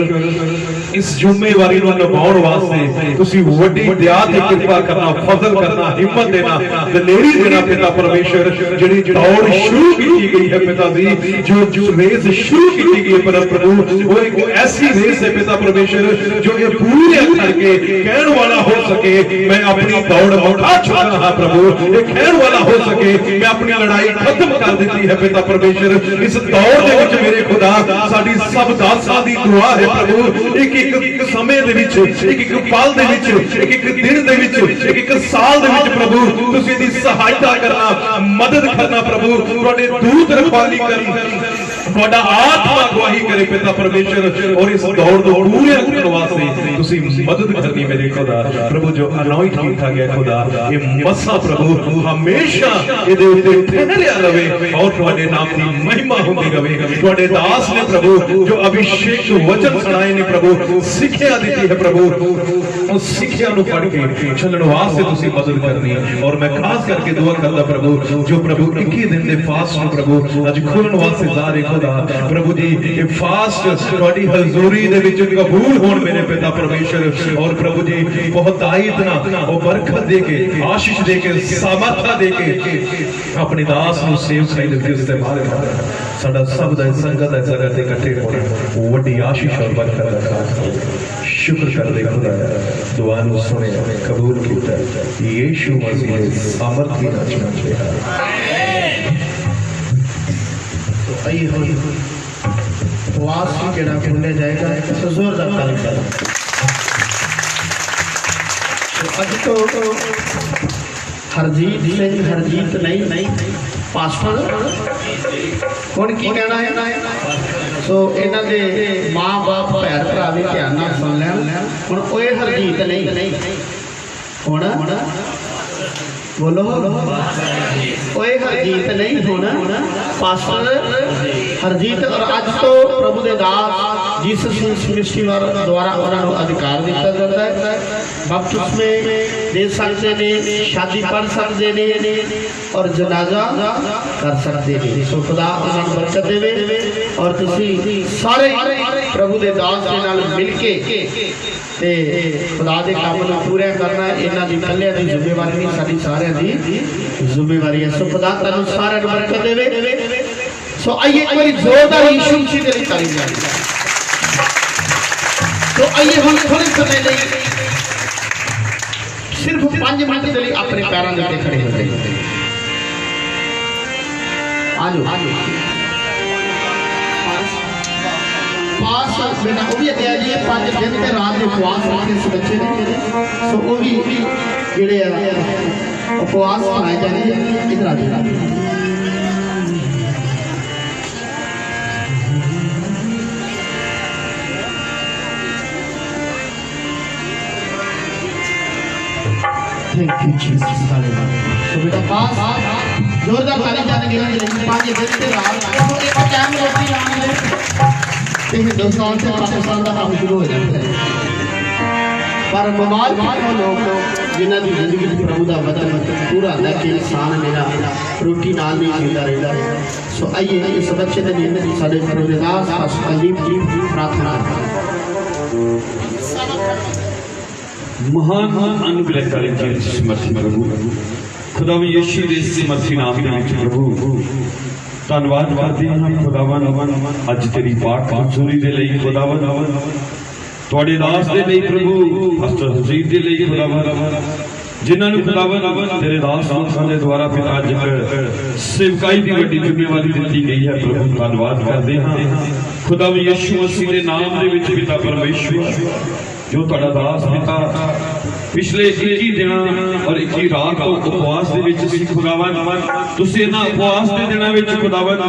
इस ਜ਼ਿੰਮੇਵਾਰੀ ਨੂੰ ਨਿਭਾਉਣ ਵਾਸਤੇ ਤੁਸੀਂ ਵੱਡੀ ਦਇਆ ਤੇ ਕਿਰਪਾ ਕਰਨਾ, ਫਜ਼ਲ ਕਰਨਾ, ਹਿੰਮਤ ਦੇਣਾ, ਦਲੇਰੀ ਦੇਣਾ ਪਿਤਾ ਪਰਮੇਸ਼ਰ। ਜਿਹੜੀ ਦੌੜ ਸ਼ੁਰੂ ਕੀਤੀ ਗਈ ਹੈ ਪਿਤਾ ਜੀ, ਜੋ ਰੇਸ ਸ਼ੁਰੂ ਕੀਤੀ ਗਈ ਹੈ ਪ੍ਰभु, वो एक ऐसी रेस है पिता परमेश्वर जो ये पूरे करके कहने वाला हो सके मैं अपनी दौड़ उठा चुका हाँ प्रभु, ये कहने वाला हो सके मैं अपनी लड़ाई खत्म कर दी है पिता परमेश्वर। इस दौड़ ਦੇ ਵਿੱਚ ਮੇਰੇ ਖੁਦਾ ਸਾਡੀ ਸਭ ਦਾਸਾਂ ਦੀ ਦੁਆ ਹੈ ਪ੍ਰਭੂ। ਇੱਕ ਇੱਕ ਸਮੇਂ ਦੇ ਵਿੱਚ, ਇੱਕ ਇੱਕ ਪਲ ਦੇ ਵਿੱਚ, ਇੱਕ ਇੱਕ ਦਿਨ ਦੇ ਵਿੱਚ, ਇੱਕ ਇੱਕ ਸਾਲ ਦੇ ਵਿੱਚ ਪ੍ਰਭੂ ਤੁਸੀਂ ਦੀ ਸਹਾਇਤਾ ਕਰਨਾ, ਮਦਦ ਕਰਨਾ ਪ੍ਰਭੂ। ਤੁਹਾਡੇ ਦੂਤ ਰਖਵਾਲੀ ਕਰਨ, ਤੁਹਾਡਾ ਆਤਮਾ ਗਵਾਹੀ करे पिता परमेश्वर। और इस दौड़ को पूरे करने वास्ते तुसी मदद करनी मेरे खुदा प्रभु। जो अनॉइंट किया गया खुदा ये मसा प्रभु हमेशा ਇਹਦੇ ਉੱਤੇ ਠਹਿਰਿਆ ਰਵੇ और ਤੁਹਾਡੇ ਨਾਮ ਦੀ ਮਹਿਮਾ ਹੁੰਦੀ ਰਵੇ। ਤੁਹਾਡੇ दास ने प्रभु जो अभिषेक वचन सुनाए ने प्रभु, ਸਿੱਖਿਆ ਦਿੱਤੀ है प्रभु, उस ਸਿੱਖਿਆ ਨੂੰ ਪੜ੍ਹ ਕੇ ਚੱਲਣ ਵਾਸਤੇ ਤੁਸੀਂ ਮਦਦ ਕਰਨੀ ਹੈ। और मैं खास करके दुआ करदा प्रभु जो प्रभु 21 दिन ਦੇ ਫਾਸਟ ਨੂੰ प्रभु ਅੱਜ ਖੋਲਣ ਵਾਸਤੇ ਜਾ ਰਹੇ खुदा प्रभु जी ये फास्ट ਤੁਹਾਡੀ ਹਜ਼ੂਰੀ ਦੇ ਵਿੱਚ ਕਬੂਲ ਹੋਣ ਮੇਰੇ ਪਿਤਾ ਪਰਮੇਸ਼ਰ। और प्रभु जी बहुत आयतना और बरकत दे के, आशीष दे के, सामर्थ दे के अपने दास ਨੂੰ ਸੇਵਕਾਈ ਦੇ ਵਿੱਚ ਇਸਤੇਮਾਲ ਕਰ। ਸਾਡਾ ਸਭ ਦਾ ਸੰਗਤ ਹੈ ਜਗ੍ਹਾ ਤੇ ਇਕੱਠੇ ਹੋਣਾ ਵੱਡੀ ਆਸ਼ੀਸ਼ और बरकत ਦਾ ਕਾਰਨ। शुक्र कर दे खुदा दुआ ਨੂੰ ਸੁਣਿਆ, ਕਬੂਲ ਕੀਤਾ ਯीशु मसीह ਦੇ ਸਾਮਰਥੀ ਨਾਲ ਚੁਣਿਆ। तो आइए हम उपवास की केड़ा खुलने जाएगा तो जोरदार तारीफ करें। तो आज तो हरजीत सिंह, हरजीत नहीं पास्टर हुण की कहना है। सो इन्हां दे मां बाप भैन भरा भी ध्यान नाल सुन लैण। हुण ओए हरजीत नहीं हुण बोलो, ओए हरजीत नहीं होना पास्टर हरजीत। और आज तो प्रभु दे दास जीसस मिनिस्ट्री द्वारा उन्होंने अधिकार दिता जाता है, बपतिस्मे दे सकते ने, शादी पढ़ सकते ने और जनाजा कर सकते हैं। सो खुदा उन्होंने बरकत देवे और तुसी सारे प्रभु दे दास दे नाल मिल के ते खुदा दे काम नूं पूरा करना इन्हां दी कल्लियां दी जिम्मेवारी नहीं, साडी सारियां दी जिम्मेवारी है। सो खुदा तुहानूं सारिआं नूं बरकत देवे। सो आइए एक बारी जोरदार यीशु मसीह दे लई तारीफ करिए। तो आइए हम थोड़े समय लई सिर्फ 5 मिनट के लिए अपने पैरों के ऊपर खड़े हो जाइए। आजो पास बेटा वो भी अत्या जी 5 दिन के रात के उपवास रखते इस बच्चे ने। सो वो भी जेड़े उपवास मनाए जा रहे हैं। इधर आ जाइए। Thank you Jesus. तो बेटा पास जोरदार ताली जाने के 5 दिन के रात को एक टाइम रोटी लाने हिंदुस्तान से पाकिस्तान का काम शुरू हो जाता है। पर बीमार वो लोग जिन्हों की जिंदगी प्रभु का वचन पूरा है कि इंसान मेरा रोटी नाल नहीं जीता रहता है। सो आइए इस बच्चे के लिए सारे फरोदास अजीब जी प्रार्थना महान अनुग्रहकारी जी समर्थी प्रभु खुदावन यीशु दे समर्थी नाम दे विच प्रभु धन्यवाद करते हैं खुदावन अज तेरी पाक हजूरी दे लई खुदावन तुहाडे दास दे लई प्रभु पास्टर हजीर दे लई खुदावन जिन्हां नूं खुदावन तेरे दास लोकां दे द्वारा पिता अज सेवकाई दी वड्डी जिम्मेवारी दित्ती गई है प्रभु धन्यवाद करते हैं खुदावन यीशु मसीह दे नाम दे विच पिता परमेश्वर जो तुहाडा दास पिता पिछले 21 दिन और 21 रात तो उपवास दे विच सी खुदावन तुसीं इन्हां उपवास दे दिनां विच खुदावन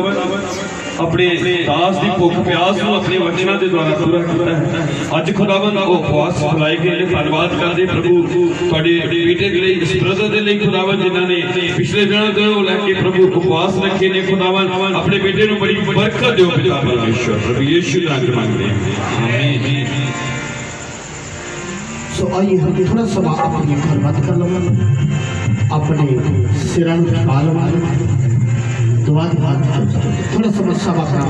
अपने दास की भुख प्यास को अपने वचनों के द्वारा पूरा किया है। अज खुदावन वो उपवास बुलाए गए धन्यवाद करते प्रभु तुहाडे बेटे के लिए इस ब्रदर के लिए खुदावन जिन्होंने पिछले दिनों तो लैके प्रभु उपवास रखे ने खुदावन अपने बेटे को बड़ी बरकत दो पिता परमेश्वर प्रभु यीशु नाम में मांगते हैं आमीन। सो आइए हम थोड़ा सा अपनी खिदमत कर लो, अपने सिरां झुका लो, दुआ थोड़ा सा सब अपना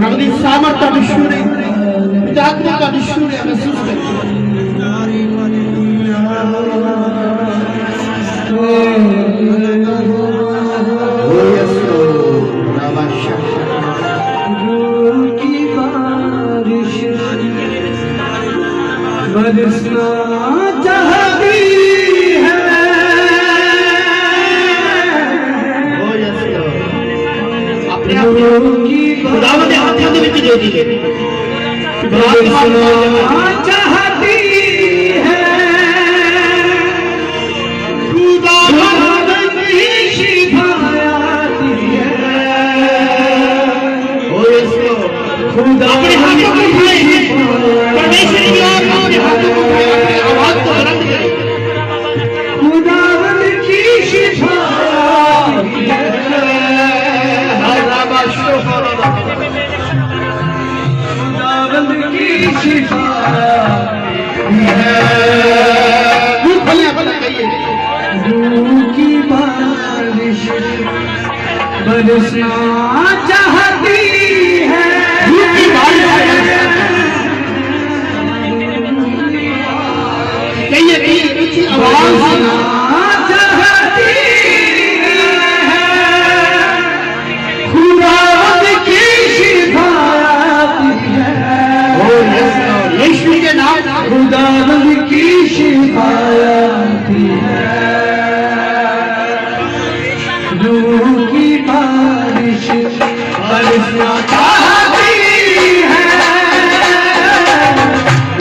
नगदी सामर्थ्य विश्वरे जागरूकता विश्वरे महसूस करते बरसना चाहती है अपने खुदावंद ने हाथों ਦੇ ਵਿੱਚ ਦੇ ਦਿੱਤੀ बरसना चाहती है खुदावंद की शिफायत है खुदा अपने हाथों को उठाए परमेश्वर की आत्मा ने हाथों को उठाए अपनी आवाज को बुलंद करे खुदावंद की शिफायत है खुदावंद की शिफायत है भले भले कहिए रूह की बारिश बरसना चाहती है रूह की बारिश कहिए कहिए ऊंची आवाज बरसना चाहती है खुदावंद की शिफायत है यीशु के नाम खुदावंद की शिफायत है रूह की बारिश बरसना चाहती है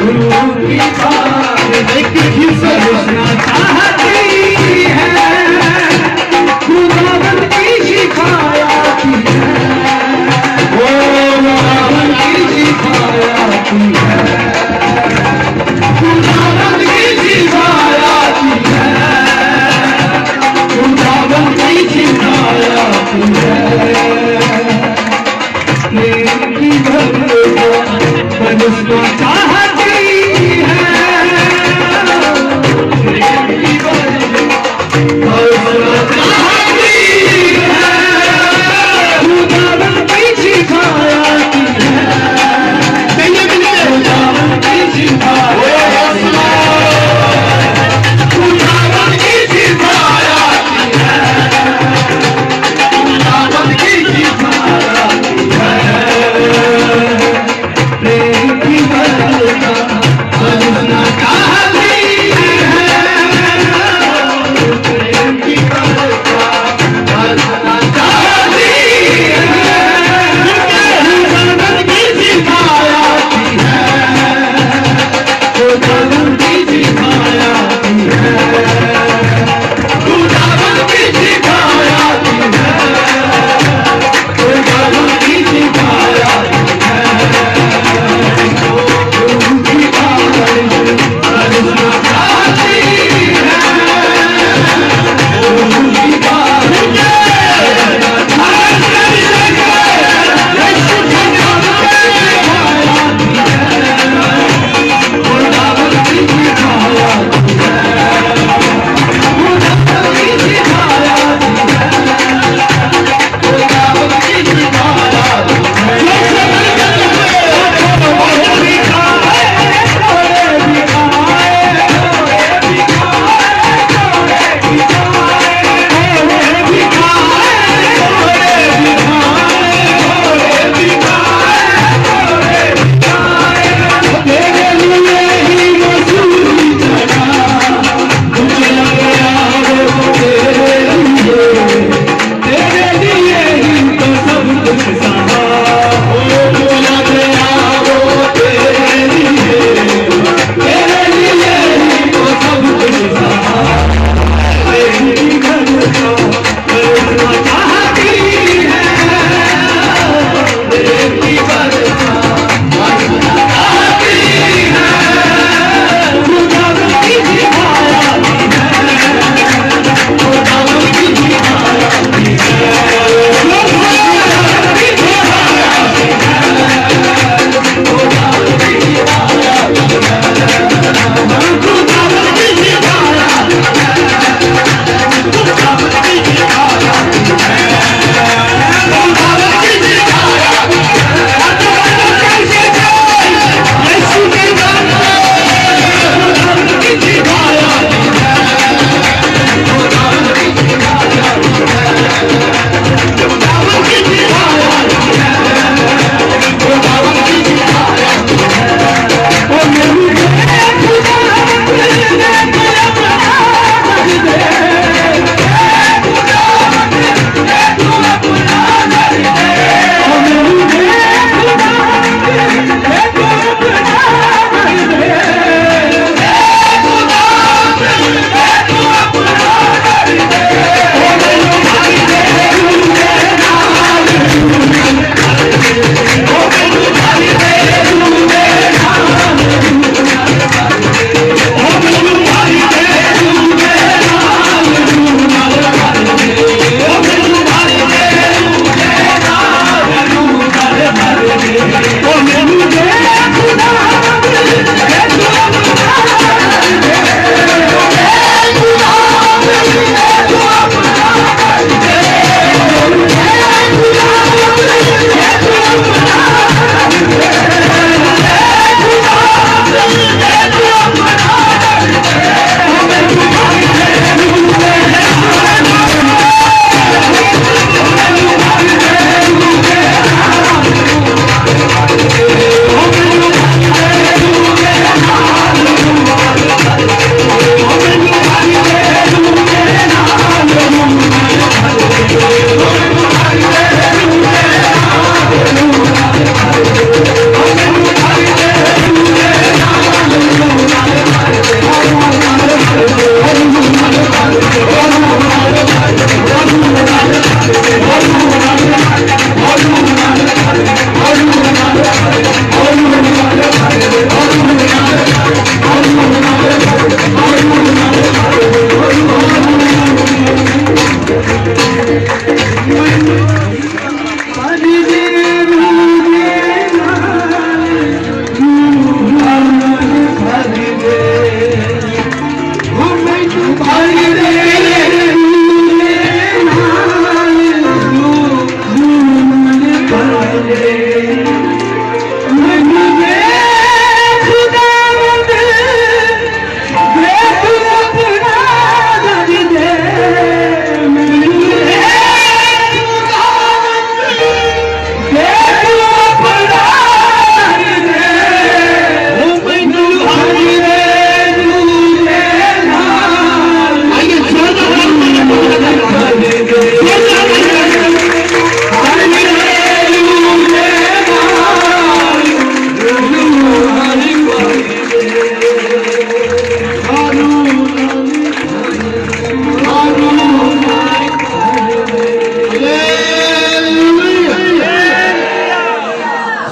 रूह की बारिश बरसना चाहती है खुदावंद की शिफायत है खुदावंद की शिफायत है खुदावंद की शिफायत है खुदावंद की शिफायत है प्रेम की बरसना चाहती है प्रेम की बरसना चाहती है खुदावंद की शिफायत है खुदावंद की शिफायत है खुदावंद की शिफायत है खुदावंद की शिफायत है प्रेम की बरसना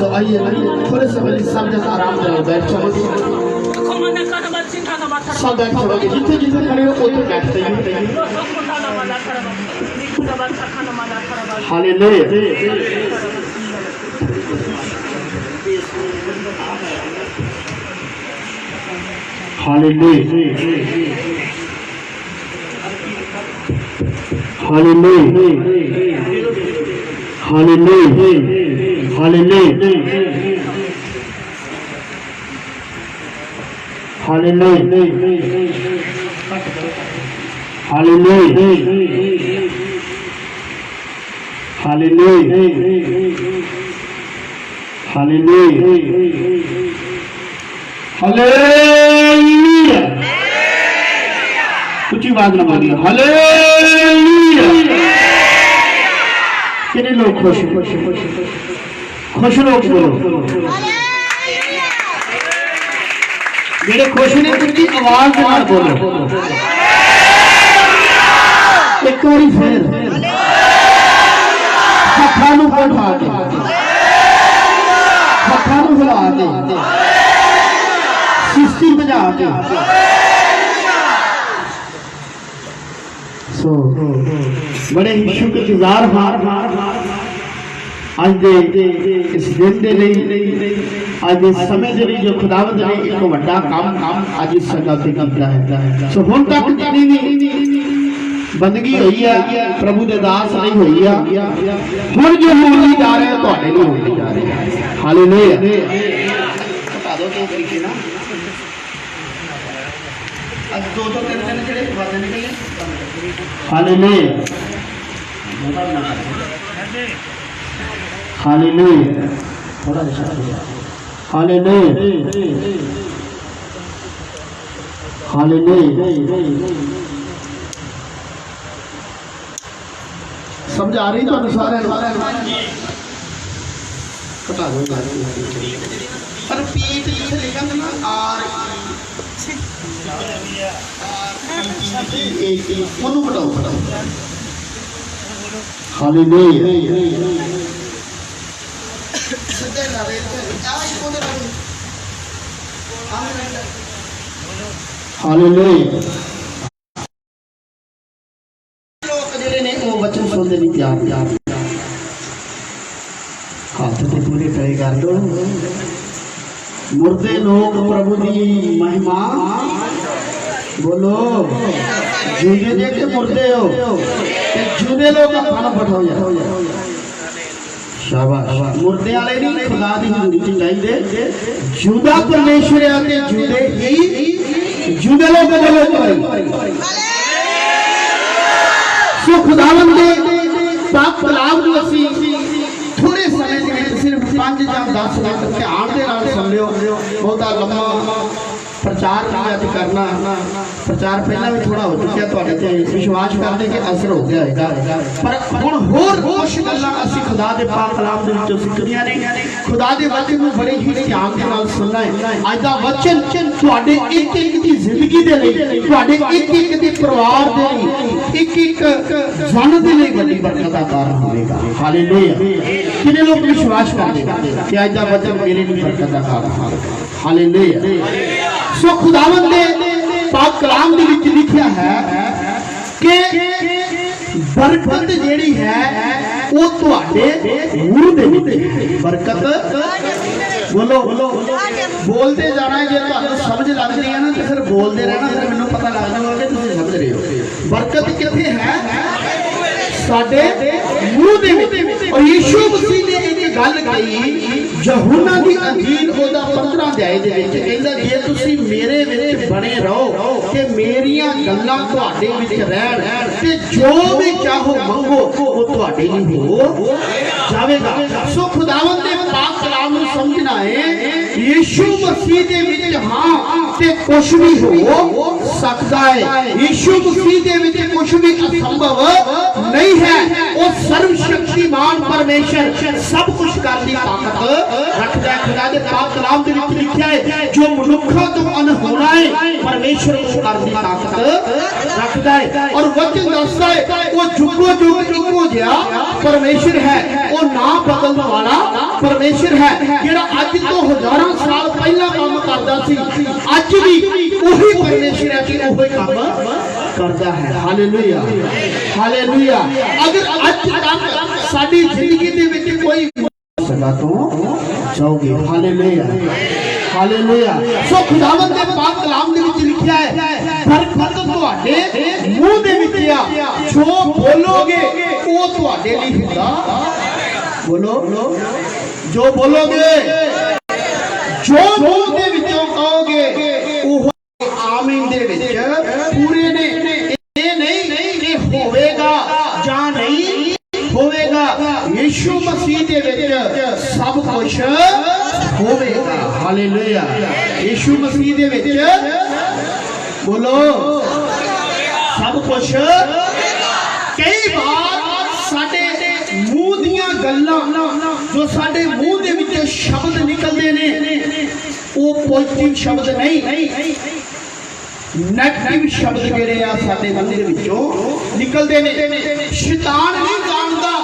तो आइए थोड़े समय सब जन आराम से बैठ जाओ सब बैठ जाओगे जितने जितने खड़े हो उतने बैठते हैं hallelujah hallelujah hallelujah hallelujah hallelujah hallelujah hallelujah hallelujah hallelujah कुछ बात ना बोलिए हालेलुया कितने लोग खुश खुश लोग बोलो जेडे खुश ने उनकी आवाज के नाल बोलो एक बारी फिर हत्थां नूं उठा के हत्थां नूं हिला के सिस्टी बजा के सो बड़े ही शुक्रगुजार हार आज दे इस दिन दे लिए आज दे समय दे लिए जो खुदावंद ने एक बड़ा काम आज इस संगत ते कीता है सो हुण तक जिन्नी भी बंदगी हुई है प्रभु दे दास नहीं हुई है हुण जो होनी जा रहे हैं तुहाडे नहीं होनी जा रही हालेलुया बता दो तो तरीके ना आज दो तीन जेडे वादे निकले हालेलुया हालेलुया थोड़ा हालेलुया हालेलुया समझ आ रही तो सारे कटा दो पर पीठ जिसे लिखा था ना आर कटाओ हालेलुया हालेलुया लोग जेडे ने वो वचन सुनने नहीं तैयार हाथ ते पूरे खड़े कर दो मुर्दे लोग प्रभु की महिमा बोलो जीने दे के मुर्दे हो ते जीने लोग खाना पठाओ यार शाबाश मुर्दे वाले नहीं खुदा दी हजूरी च चाहिए जुदा परमेश्वर आते जुदे ही जुदे लोग बोलो सो खुदावंद दे पाक कलाम ਨੂੰ ਅਸੀਂ थोड़े समय ਦੇ ਵਿੱਚ सिर्फ 5 ਜਾਂ 10 ਮਿੰਟ ਧਿਆਨ ਦੇ ਨਾਲ ਸੁਣ ਲਿਓ ਬਹੁਤਾ ਲੰਮਾ प्रचार करना प्रचार पहला भी थोड़ा हो चुका है विश्वास करने के असर हो गया है पर हुण होर कुछ गल्लां असीं खुदा दे पाक कलाम दे विचों सिੱਖਦੀਆਂ ने खुदा दे वचन नूं बड़े ही ध्यान दे नाल सुनना है अज दा वचन तुहाडे एक एक दी जिंदगी दे लई तुहाडे एक एक दे परिवार दे लई एक एक जन दे लई बड़ी बरकत दा कारण होवेगा हालेलुया कितने लोग विश्वास करदे कि अज दा वचन मेरे लिए बरकत दा कारण होवेगा हालेलुया सो खुदावंद ने पाक कलाम दे विच लिखिया है कि बरकत जेड़ी है वो तुहाडे मुंह दे विच बरकत बोलो बोलते जाना है जे तुहानू समझ लग रही है ना तो फिर बोलते रहना फिर मैनू पता लग जाएगा कि तुसीं समझ रहे हो बरकत किथे है साडे मुंह दे विच और यीशु मसीह ने एक गल कही यूहन्ना दी अंजील ओदा 15 अध्याय दे विच कहंदा जे तुसीं मेरे विच बने रहो कि मेरियां गल्लां तुहाडे विच रहण ते जो भी चाहो मंगो वो तुहाडे लिए हो जावेगा सो खुदावंद दे पाक कलाम नूं समझना है यीशु मसीह दे विच हां ते कुछ भी हो सकता है। यीशु मसीह दे विच कुछ भी असंभव नहीं है। वो सर्वशक्तिमान परमेश्वर सब कुछ करने की ताकत रखता है। खुदा दे पाक कलाम दे विच लिखिया है जो मनुखा तो अनहोना है परमेश्वर उस करने की ताकत रखता है। और वचन दसदा है वो जुगो जुग इको जिहा परमेश्वर है। वो ना बदलने वाला परमेश्वर है जेड़ा अज तो हजारों साल पहला काम करदा सी अज भी वही परमेश्वर है कि वही काम करता है। Hallelujah hallelujah. अगर अज तक साडी जिंदगी दे विच कोई सदा तो जाओगे। Hallelujah hallelujah. सो खुदावंद दे पाक कलाम दे विच लिखिया है बरकत तुहाडे मुंह दे विच आ जो बोलोगे वो तुहाडे लई हुंदा। बोलो जो बोलोगे जो मुंह दे विचों कहोगे वो आमीन दे विच पूरे ने। ये नहीं कि होवेगा जां नहीं होवेगा। यीशु मसीह दे विच सब कुछ होवेगा। हालेलुया। यीशु मसीह दे विच बोलो सब कुछ। कई बार साडे मुंह दियां गल्लां जो साडे मुंह दे विच शब्द निकलदे ने वो पॉजिटिव शब्द नहीं नेगेटिव शब्द जेड़े आ साडे मन दे विचों निकलदे ने। शैतान नहीं जानदा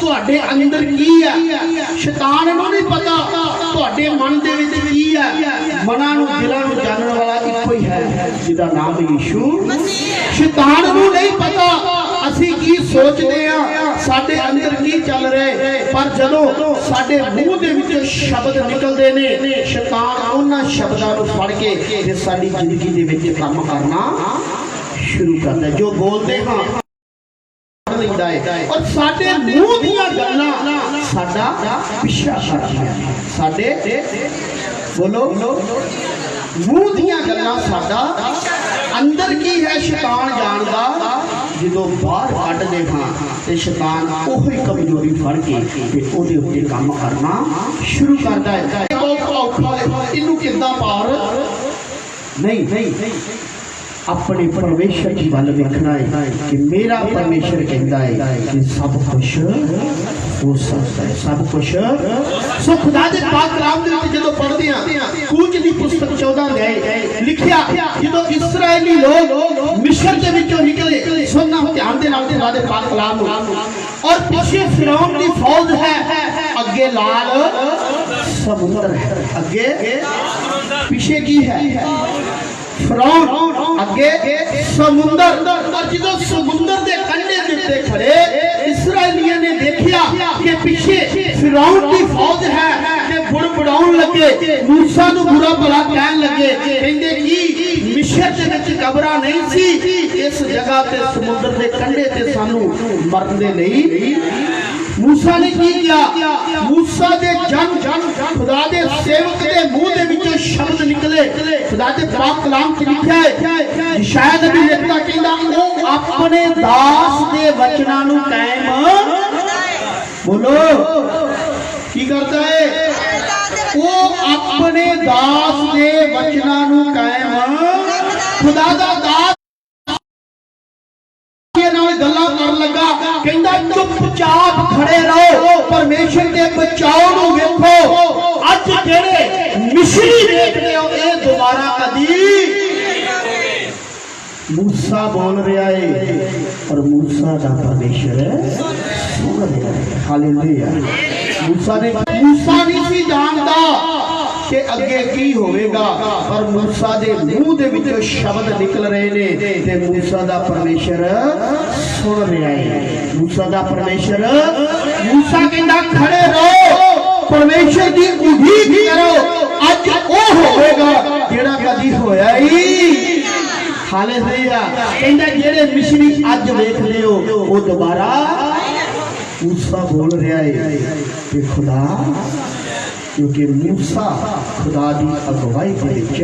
तुहाडे अंदर की है। शैतान नूं नहीं पता तुहाडे मन दे विच की है। मनां नूं दिलां नूं जानण वाला इक्को ही है जिहदा नाम यीशु मसीह। शैतान नूं नहीं पता असी की सोचते हैं साडे अंदर की चल रहे। पर जदों साडे मुंह दे विच शब्द निकलदे ने शैतान उन्हां शब्दां नूं फड़ के ते साडी जिंदगी दे विच काम करना शुरू करदा है। जो बोलते हां और साडे मुंह दियां गल्लां साडा पिछा करदियां। साडे बोलो मुंह दियां गल्लां साडा अंदर की है शैतान जानदा। जो बाहर कढ़दे हां ते शैतान ओही कमजोरी फड़ के ते ओदे उत्ते काम करना शुरू करदा है। बहुत औखा इनू किदां पार नहीं अपने परमेश्वर की गल देखना है कि मेरा परमेश्वर कहता है कि सब कुछ हो सकता है सब कुछ। सो खुदा दे पाक कलाम दे विच जदों पढ़दे हां कूच दी पुस्तक 14 अध्याय लिखिया जदों इस्राएली लोग मिस्र दे विचों निकले। सुनना हो ध्यान दे नाल खुदा दे पाक कलाम और पीछे फिरौन दी फौज है अगे लाल समुद्र है। अगे पीछे की है फिरौन अगे समुंदर। और जो समुंदर के कंढे उत्ते खड़े इस्राएलियों ने देखा कि पीछे फिरौन की फौज है ते बुड़बुड़ाउण लगे मूसा नूं बुरा भला कहन लगे कहंदे कि मिस्र दे विच कबरा नहीं सी इस जगह ते समुंदर के कंढे ते सानू मरन दे लई। मूसा ने की किया मूसा दे जन खुदा दे सेवक दे मुंह दे विचों शब्द निकले। खुदा दे पाक कलाम च लिखिया है शायद भी लिखता कहंदा ओ अपने दास दे वचनां नूं कायम बोलो की करता है वो अपने दास दे वचनां नूं कायम। खुदा दा दास गल्लां कर लगा कहंदा चुपचाप खड़े रहो परमेश्वर के बचाव नूं वेखो। अज जेड़े मिस्री देखदे हो ये दोबारा कदी मूसा बोल रहा है और मूसा दा परमेश्वर सुन रहा है। हालेलुया। मूसा नहीं सी जानदा कि अगे की होवेगा पर मूसा दे मुंह दे विचों शब्द निकल रहे ने ते मूसा दा परमेश्वर सुन रहा है। मूसा दा परमेश्वर मूसा कहंदा खड़े रहो परमेश्वर दी उम्मीद करो अज ओ होवेगा जेड़ा कदी होया ही। हालेलुया। कहंदा जेड़े मिस्री अज वेख लियो वो दोबारा मूसा बोल रहा है कि खुदा क्योंकि मूसा खुदा दी अगवाई के विच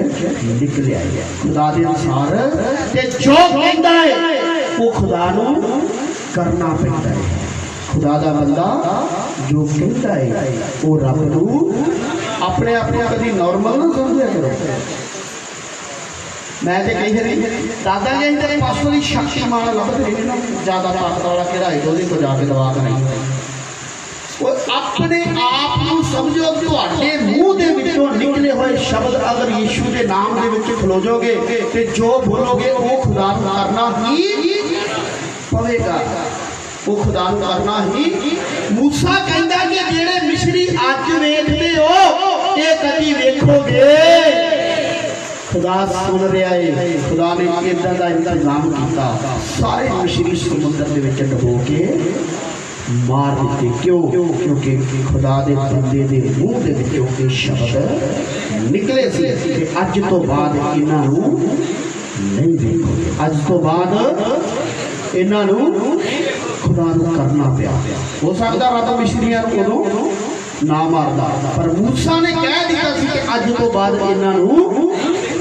निकलिया है खुदा दे अनुसार ते जो कहंदा है वो खुदा नूं करना पैंदा है। खुदा दा बंदा जो कहंदा है वो रब नूं अपने आप को कभी नॉर्मल ना समझिया करो। मैं तो कही नहीं दादा जी तेरे पासों की शक्तिमान लभते नहीं ना ज्यादा ताकत वाला किहड़ा है तो को जाके दवा नहीं वो अपने आप को समझो तुहाडे मुंह दे विचों निकले हुए शब्द अगर यीशु के नाम दे विच खलोजोगे ते जो बोलोगे वो खुदा नूं करना ही पवेगा वो खुदा नूं करना ही मूसा कहंदा कि जेड़े मिस्री अज वेखदे हो ये कदी वेखोगे खुदा सुन रहा है खुदा ने इदां दा इंतजाम किया सारे मिस्री समुद्र दे विच डुबो के मार दिते क्यों क्योंकि खुदा दे बंदे दे मुंह दे विचों के शब्द निकले सी कि अज तो बाद इन्हां नूं नहीं देखोगे अज तो बाद इन्हां नूं खुदा नूं करना पिया हो सकदा रब मिस्रियां नूं उदों ना मारदा पर मूसा ने कह दिता सी कि अज तो बाद इन्हां नूं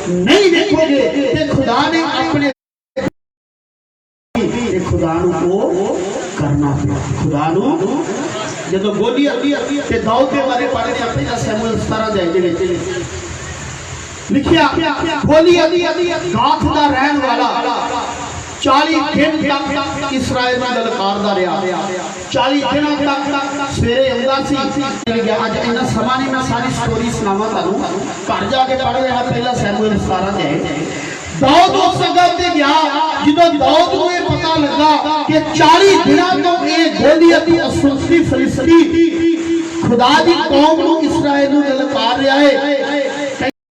नहीं देखोगे ते खुदा ने अपने खुदा को करना पिया खुदा जो बोली ते दाऊद के बारे पढ़े पहला शमूएल 17 दे लिखिया बोली गाथ दा रहन वाला 40 दिन तक इस्राएल में ललकारदा रहा 40 दिनों तक सवेरे आंदा सी अज इन्ना समा नहीं मैं सारी स्टोरी सुनावा तुहानू घर जाके पढ़ रहा पहला शमूएल 17 दे दाऊद उस जगह ते गया जो दाऊद को यह पता लगा कि 40 दिनों तो ये गोलियत असुरती फिलिस्ती खुदा दी कौम को इस्राएल नूं ललकार रहा है